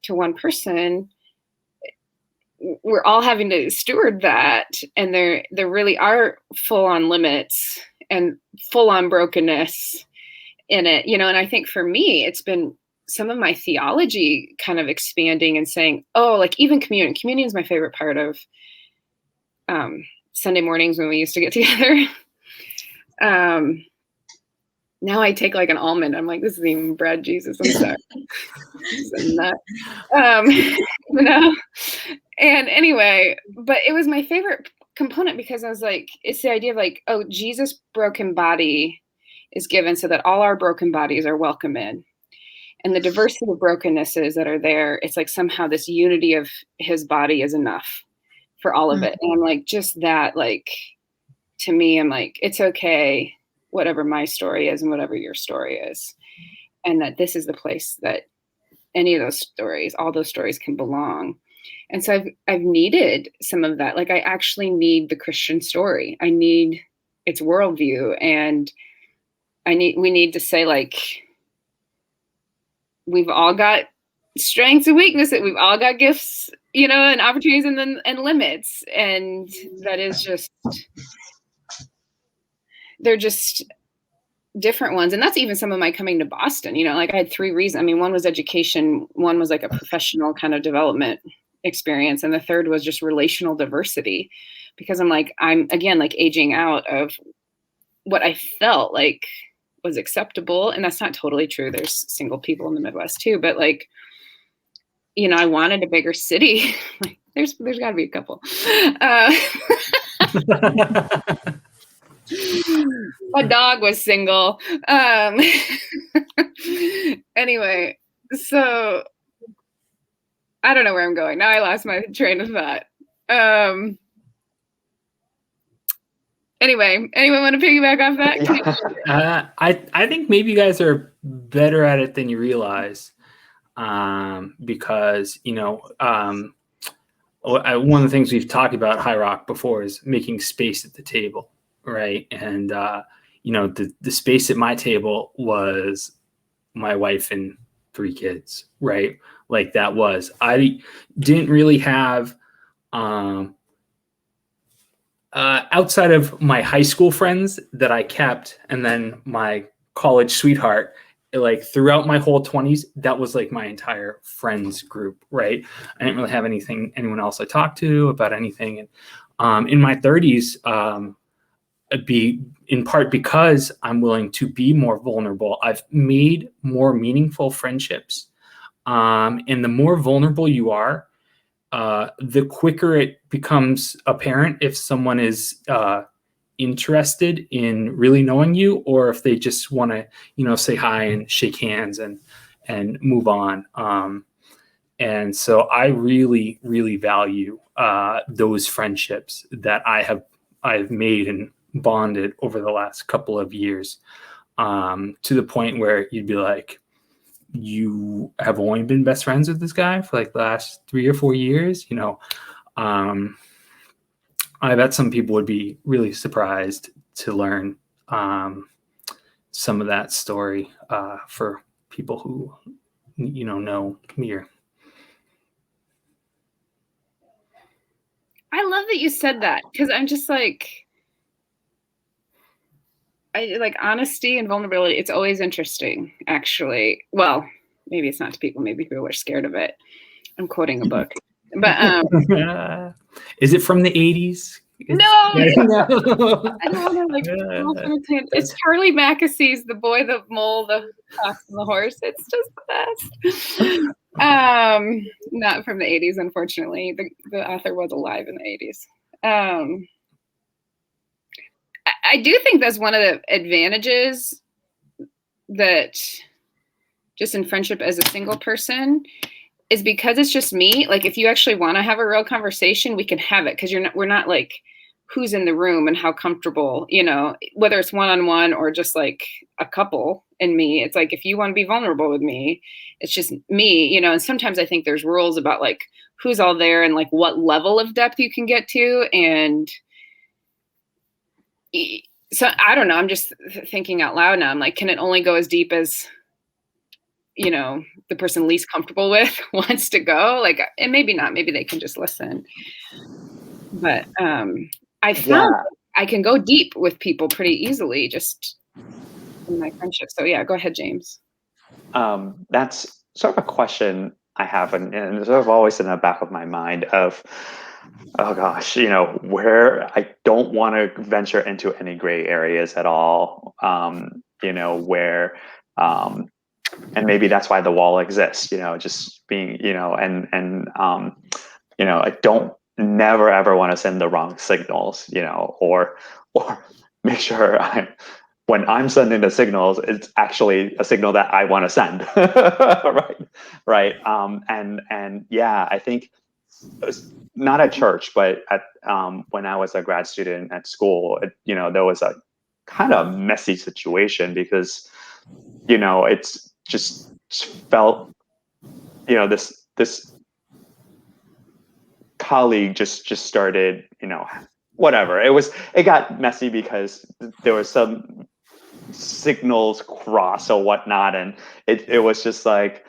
to one person, we're all having to steward that. And there really are full on limits and full on brokenness in it, you know. And I think for me, it's been some of my theology kind of expanding and saying, oh, like, even communion is my favorite part of Sunday mornings when we used to get together. Now I take like an almond. I'm like, this isn't even bread, Jesus. I'm sorry. This is a nut. You know? And anyway, but it was my favorite component because I was like, it's the idea of like, oh, Jesus' broken body is given so that all our broken bodies are welcome in. And the diversity of brokennesses that are there, it's like somehow this unity of his body is enough for all of it. And I'm like, just that, like, to me, I'm like, it's okay, whatever my story is and whatever your story is. And that this is the place that any of those stories, all those stories can belong. And so I've needed some of that. Like, I actually need the Christian story. I need its worldview. And we need to say, like, we've all got strengths and weaknesses. We've all got gifts, you know, and opportunities and limits. And that is just, they're just different ones. And that's even some of my coming to Boston, you know, like I had 3 reasons. I mean, one was education, one was like a professional kind of development experience, and the third was just relational diversity, because I'm like, I'm again, like, aging out of what I felt like was acceptable. And that's not totally true. There's single people in the Midwest too, but like, you know, I wanted a bigger city. Like, there's gotta be a couple. My dog was single. Anyway, so I don't know where I'm going. Now I lost my train of thought. Anyway, anyone want to piggyback off that? I think maybe you guys are better at it than you realize, because, you know, one of the things we've talked about Highrock before is making space at the table, right? And you know, the space at my table was my wife and 3 kids, right? Like, that was, I didn't really have outside of my high school friends that I kept, and then my college sweetheart, like, throughout my whole 20s, that was like my entire friends group, right? I didn't really have anyone else I talked to about anything. And in my 30s, in part because I'm willing to be more vulnerable, I've made more meaningful friendships. And the more vulnerable you are, the quicker it becomes apparent if someone is interested in really knowing you, or if they just want to, say hi and shake hands and move on. And so I really, really value those friendships that I've made and bonded over the last couple of years, to the point where you'd be like, you have only been best friends with this guy for like the last 3 or 4 years. I bet some people would be really surprised to learn some of that story for people who know me. I love that you said that, because I'm just like, I like honesty and vulnerability. It's always interesting, actually. Well, maybe it's not to people. Maybe people are scared of it. I'm quoting a book, but is it from the 80s? No, I don't want to it's Charlie Mackessy's The Boy, the Mole, the Fox, and the Horse. It's just the best. Not from the 80s, unfortunately. The author was alive in the 80s. I do think that's one of the advantages that just in friendship as a single person is because it's just me. Like, if you actually want to have a real conversation, we can have it, because we're not like who's in the room and how comfortable, whether it's one-on-one or just like a couple and me. It's like, if you want to be vulnerable with me, it's just me, and sometimes I think there's rules about like who's all there and like what level of depth you can get to. And so I don't know, I'm just thinking out loud now. I'm like, can it only go as deep as, the person least comfortable with wants to go? Like, and maybe not, maybe they can just listen. But I found I can go deep with people pretty easily just in my friendship. So yeah, go ahead, James. That's sort of a question I have, and it's sort of always in the back of my mind of, oh gosh, where I don't want to venture into any gray areas at all, where, and maybe that's why the wall exists, just being, I don't never ever want to send the wrong signals, or make sure when I'm sending the signals, it's actually a signal that I want to send, right. And yeah, I think it was not at church, but at when I was a grad student at school, there was a kind of messy situation because, it's just felt, this colleague just started, whatever. It got messy because there was some signals cross or whatnot, and it was just like,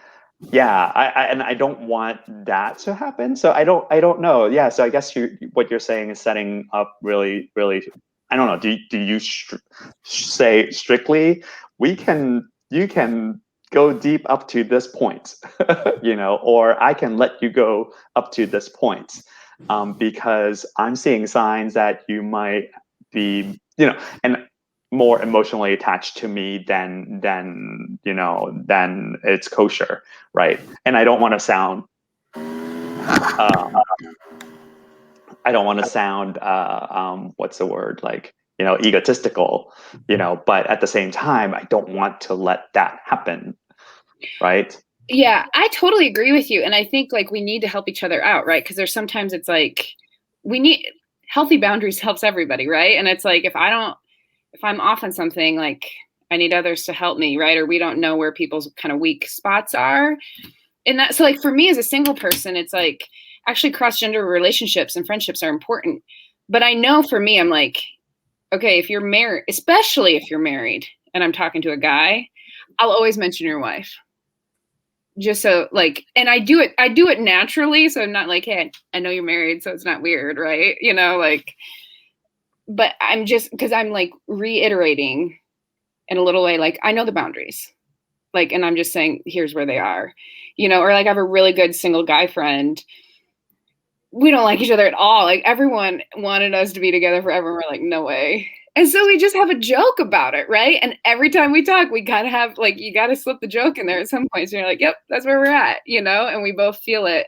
yeah, I don't want that to happen. So I don't know. Yeah, so I guess what you're saying is setting up really, really. I don't know. Do you say strictly you can go deep up to this point, or I can let you go up to this point, because I'm seeing signs that you might be, and more emotionally attached to me than it's kosher, right? And I don't want to sound what's the word, like, egotistical, but at the same time I don't want to let that happen, right? Yeah, I totally agree with you. And I think like we need to help each other out, right? Because there's sometimes it's like we need healthy boundaries helps everybody, right? And it's like if I'm off on something, like I need others to help me, right? Or we don't know where people's kind of weak spots are. And that, so like for me as a single person, it's like actually cross-gender relationships and friendships are important. But I know for me, I'm like, okay, if you're married, especially if you're married and I'm talking to a guy, I'll always mention your wife. Just so like, and I do it naturally. So I'm not like, hey, I know you're married, so it's not weird, right? But I'm just, because I'm like reiterating in a little way, like I know the boundaries, like, and I'm just saying, here's where they are, or like I have a really good single guy friend. We don't like each other at all. Like everyone wanted us to be together forever. And we're like, no way. And so we just have a joke about it, right? And every time we talk, we kind of have like, you got to slip the joke in there at some point. So you're like, yep, that's where we're at, and we both feel it.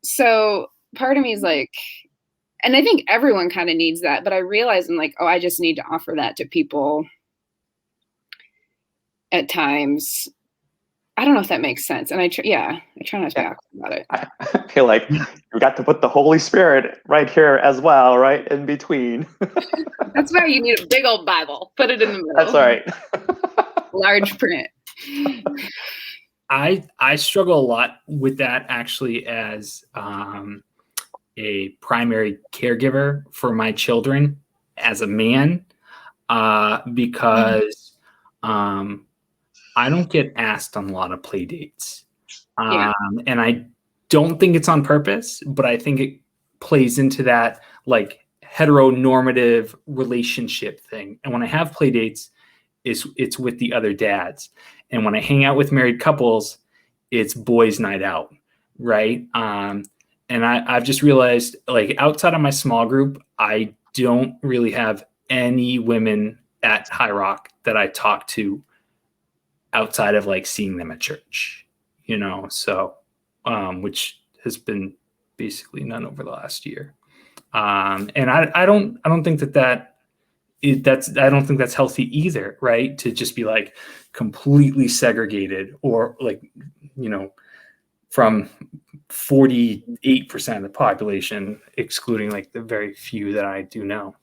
So part of me is like, and I think everyone kind of needs that, but I realize I'm like, oh, I just need to offer that to people at times. I don't know if that makes sense. And I try not to be awkward about it. I feel like you got to put the Holy Spirit right here as well, right in between. That's why you need a big old Bible. Put it in the middle. That's right. Large print. I struggle a lot with that actually as a primary caregiver for my children as a man, because I don't get asked on a lot of play dates. And I don't think it's on purpose, but I think it plays into that like heteronormative relationship thing. And when I have play dates, it's with the other dads. And when I hang out with married couples, it's boys' night out, right? And I've just realized, like, outside of my small group, I don't really have any women at Highrock that I talk to outside of like seeing them at church, so which has been basically none over the last year. And I don't think I don't think that's healthy either, right? To just be like completely segregated, or like, from 48% of the population, excluding like the very few that I do know.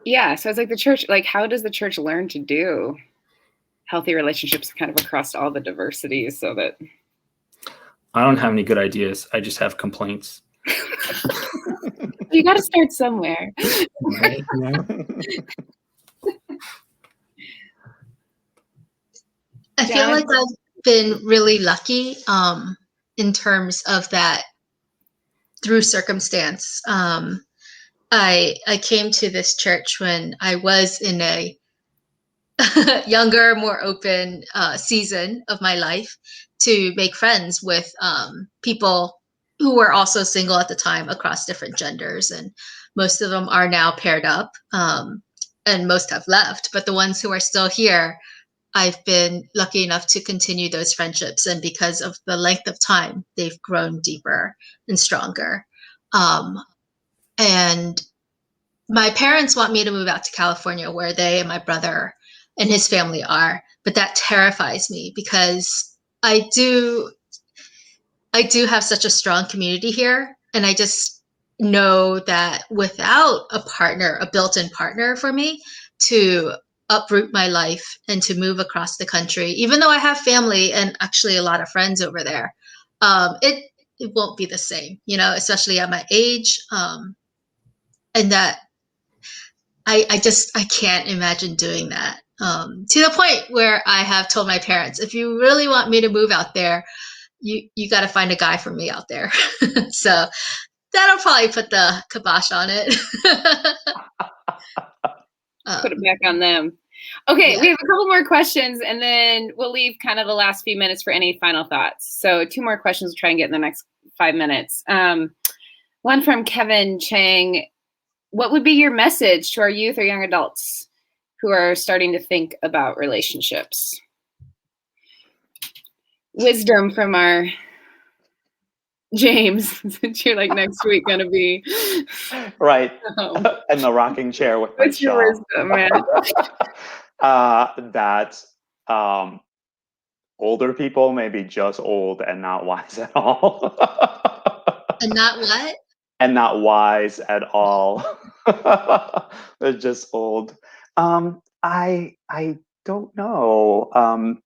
Yeah. So it's like the church, like, how does the church learn to do healthy relationships kind of across all the diversities so that... I don't have any good ideas. I just have complaints. You got to start somewhere. I feel like I've been really lucky in terms of that through circumstance. I came to this church when I was in a younger, more open season of my life to make friends with people who were also single at the time across different genders. And most of them are now paired up, and most have left. But the ones who are still here, I've been lucky enough to continue those friendships. And because of the length of time, they've grown deeper and stronger. And my parents want me to move out to California, where they and my brother and his family are, but that terrifies me because I do have such a strong community here, and I just know that without a partner, a built-in partner for me to uproot my life and to move across the country, even though I have family and actually a lot of friends over there, it won't be the same, especially at my age, and that I can't imagine doing that. To the point where I have told my parents, if you really want me to move out there, you got to find a guy for me out there. So that'll probably put the kibosh on it. Put it back on them. Okay, Yeah. We have a couple more questions, and then we'll leave kind of the last few minutes for any final thoughts. So 2 more questions we'll try and get in the next 5 minutes. One from Kevin Chang. What would be your message to our youth or young adults who are starting to think about relationships? Wisdom from our James, since you're like next week going to be right in the rocking chair with my what's your wisdom, man? That older people may be just old and not wise at all. And not what? And not wise at all. They're just old. I don't know.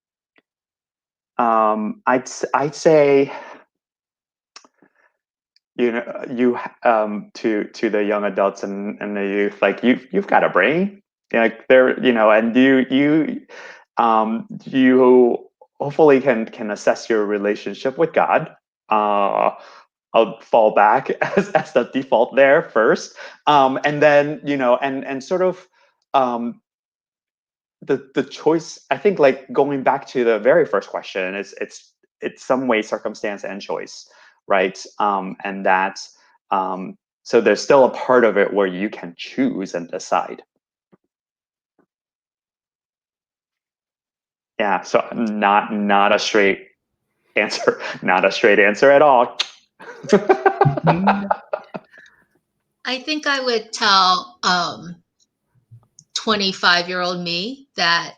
I'd say, to the young adults and the youth, like you've got a brain, like and you hopefully can assess your relationship with God. I'll fall back as the default there first, and then and sort of the choice. I think, like, going back to the very first question, it's some way circumstance and choice, right? And that so there's still a part of it where you can choose and decide. Yeah, so not a straight answer, not a straight answer at all. I think I would tell 25-year-old me that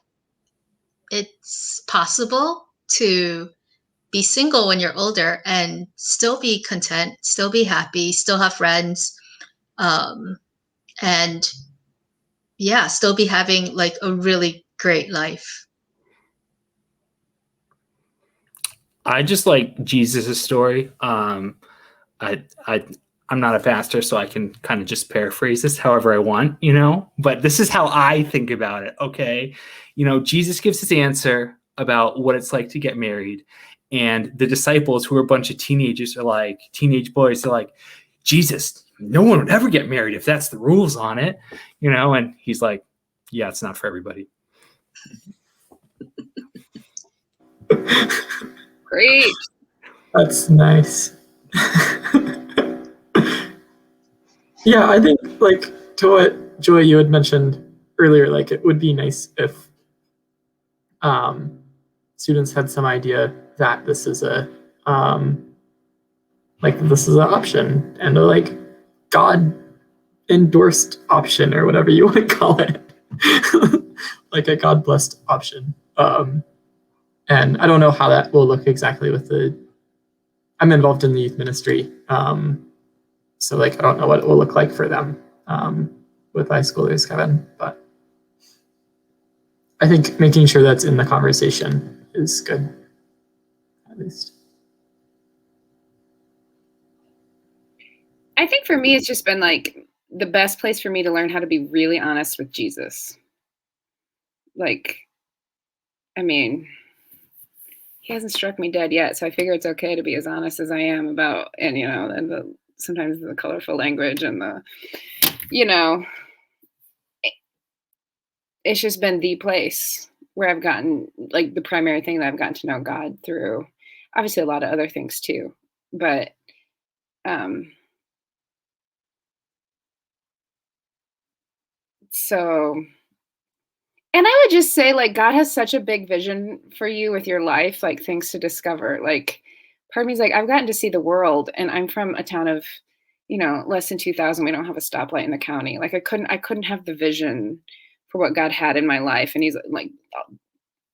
it's possible to be single when you're older and still be content, still be happy, still have friends, and yeah, still be having like a really great life. I just like Jesus' story. I'm not a pastor, so I can kind of just paraphrase this however I want, but this is how I think about it. Okay. Jesus gives his answer about what it's like to get married. And the disciples, who are a bunch of teenagers, teenage boys, they're like, Jesus, no one would ever get married if that's the rules on it, and he's like, yeah, it's not for everybody. Great. That's nice. Yeah, I think to what Joy you had mentioned earlier, it would be nice if students had some idea that this is this is an option, and a God endorsed option, or whatever you want to call it. Like a God blessed option. And I don't know how that will look exactly I'm involved in the youth ministry. So I don't know what it will look like for them with high schoolers, Kevin, but I think making sure that's in the conversation is good, at least. I think for me, it's just been the best place for me to learn how to be really honest with Jesus. He hasn't struck me dead yet, so I figure it's okay to be as honest as I am about, and sometimes the colorful language and it's just been the place where I've gotten the primary thing that I've gotten to know God through. Obviously a lot of other things too, but so, and I would just say God has such a big vision for you with your life, things to discover. Part of me is I've gotten to see the world, and I'm from a town of less than 2,000. We don't have a stoplight in the county. I couldn't have the vision for what God had in my life. And he's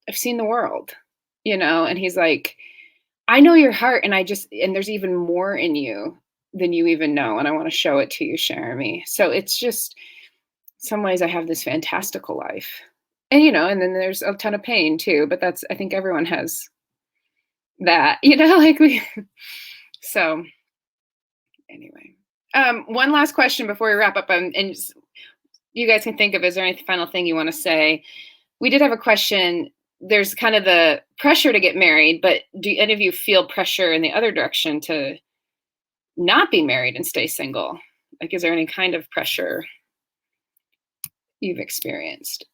I've seen the world, and he's I know your heart, and there's even more in you than you even know. And I want to show it to you, Sherami. So it's just, some ways I have this fantastical life, and, and then there's a ton of pain too, but I think everyone has that, so anyway, one last question before we wrap up, and you guys can think of, is there any final thing you want to say? We did have a question. There's kind of the pressure to get married, but do any of you feel pressure in the other direction to not be married and stay single? Is there any kind of pressure you've experienced?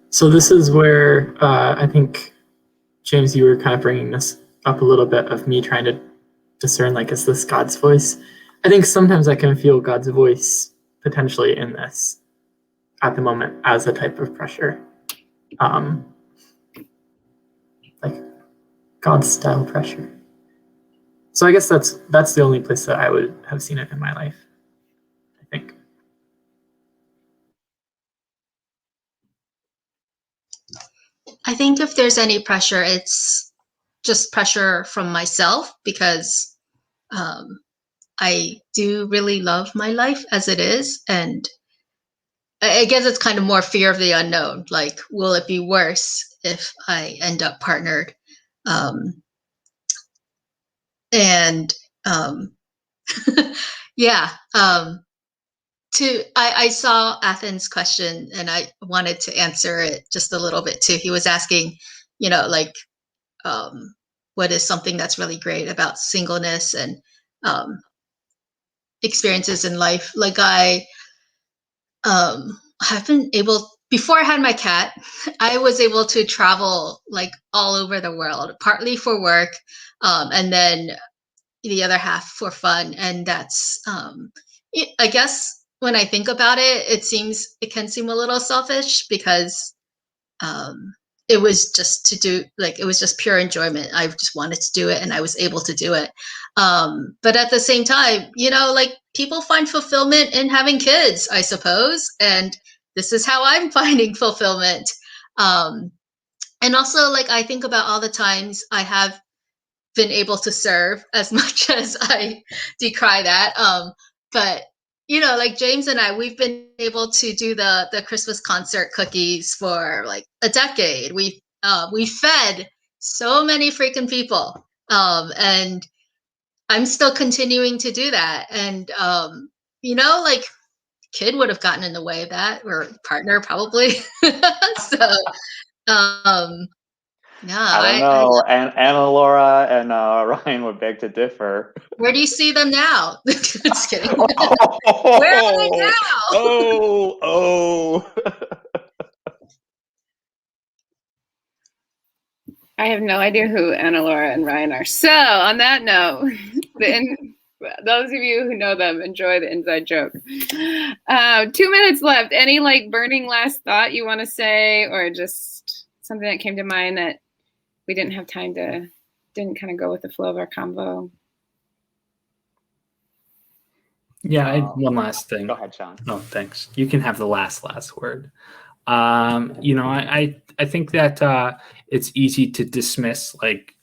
So this is where I think, James, you were kind of bringing this up a little bit, of me trying to discern, is this God's voice? I think sometimes I can feel God's voice potentially in this at the moment as a type of pressure. God's style pressure. So I guess that's the only place that I would have seen it in my life, I think. I think if there's any pressure, it's just pressure from myself, because I do really love my life as it is. And I guess it's kind of more fear of the unknown. Will it be worse if I end up partnered? Yeah. I saw Athen's question, and I wanted to answer it just a little bit too. He was asking, what is something that's really great about singleness and experiences in life? I have been able, before I had my cat, I was able to travel all over the world, partly for work, and then the other half for fun. And that's, I guess when I think about it, it can seem a little selfish because it was just it was just pure enjoyment. I just wanted to do it and I was able to do it. But at the same time, like people find fulfillment in having kids, I suppose. And this is how I'm finding fulfillment. And also, like, I think about all the times I have been able to serve, as much as I decry that. But like James and I, we've been able to do the Christmas concert cookies for like a decade. We fed so many freaking people, and I'm still continuing to do that. And like kid would have gotten in the way of that, or partner probably. So yeah, I don't know. And Anna Laura and Ryan would beg to differ. Where do you see them now? Just kidding. Where are they now? Oh. I have no idea who Anna Laura and Ryan are. So on that note, those of you who know them, enjoy the inside joke. 2 minutes left. Any like burning last thought you want to say, or just something that came to mind that we didn't have time to, didn't kind of go with the flow of our convo? Yeah, I had one last thing. Go ahead, Sean. No, thanks. You can have the last word. I think that it's easy to dismiss like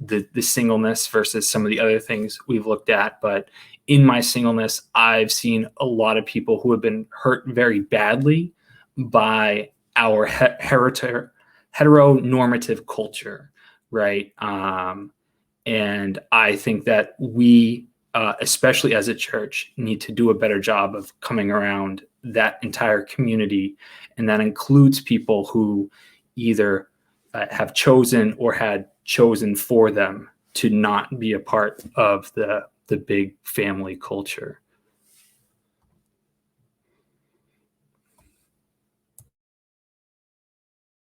the singleness versus some of the other things we've looked at. But in my singleness, I've seen a lot of people who have been hurt very badly by our heteronormative culture, right? And I think that we, especially as a church, need to do a better job of coming around that entire community. And that includes people who either have chosen or had chosen for them to not be a part of the big family culture.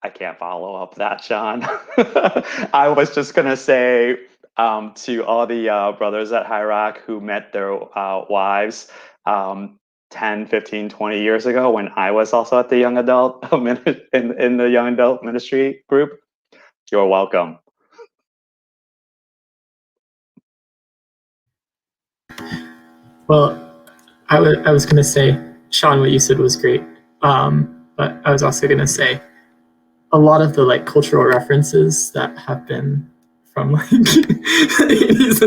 I can't follow up that, Sean. I was just going to say to all the brothers at Highrock who met their wives 10, 15, 20 years ago when I was also at the young adult in the young adult ministry group, you're welcome. Well, I was going to say, Sean, what you said was great. But I was also going to say, a lot of the like cultural references that have been from like the 80s,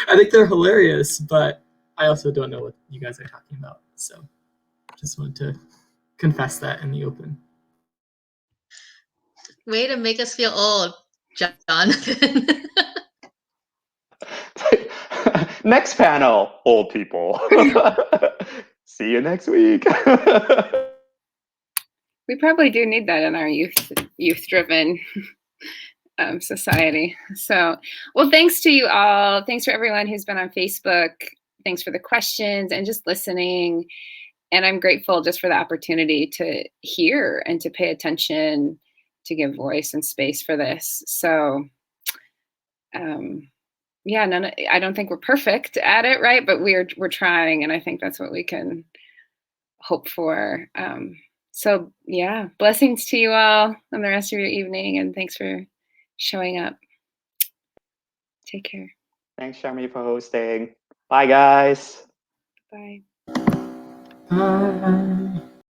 I think they're hilarious, but I also don't know what you guys are talking about. So just wanted to confess that in the open. Way to make us feel old, Jonathan. Next panel, old people. See you next week. We probably do need that in our youth-driven society. So, well, thanks to you all. Thanks for everyone who's been on Facebook. Thanks for the questions and just listening. And I'm grateful just for the opportunity to hear and to pay attention, to give voice and space for this. So, yeah, I don't think we're perfect at it, right? But we're trying, and I think that's what we can hope for. So yeah, blessings to you all on the rest of your evening, and thanks for showing up. Take care. Thanks, Sherami, for hosting. Bye, guys. Bye. Bye.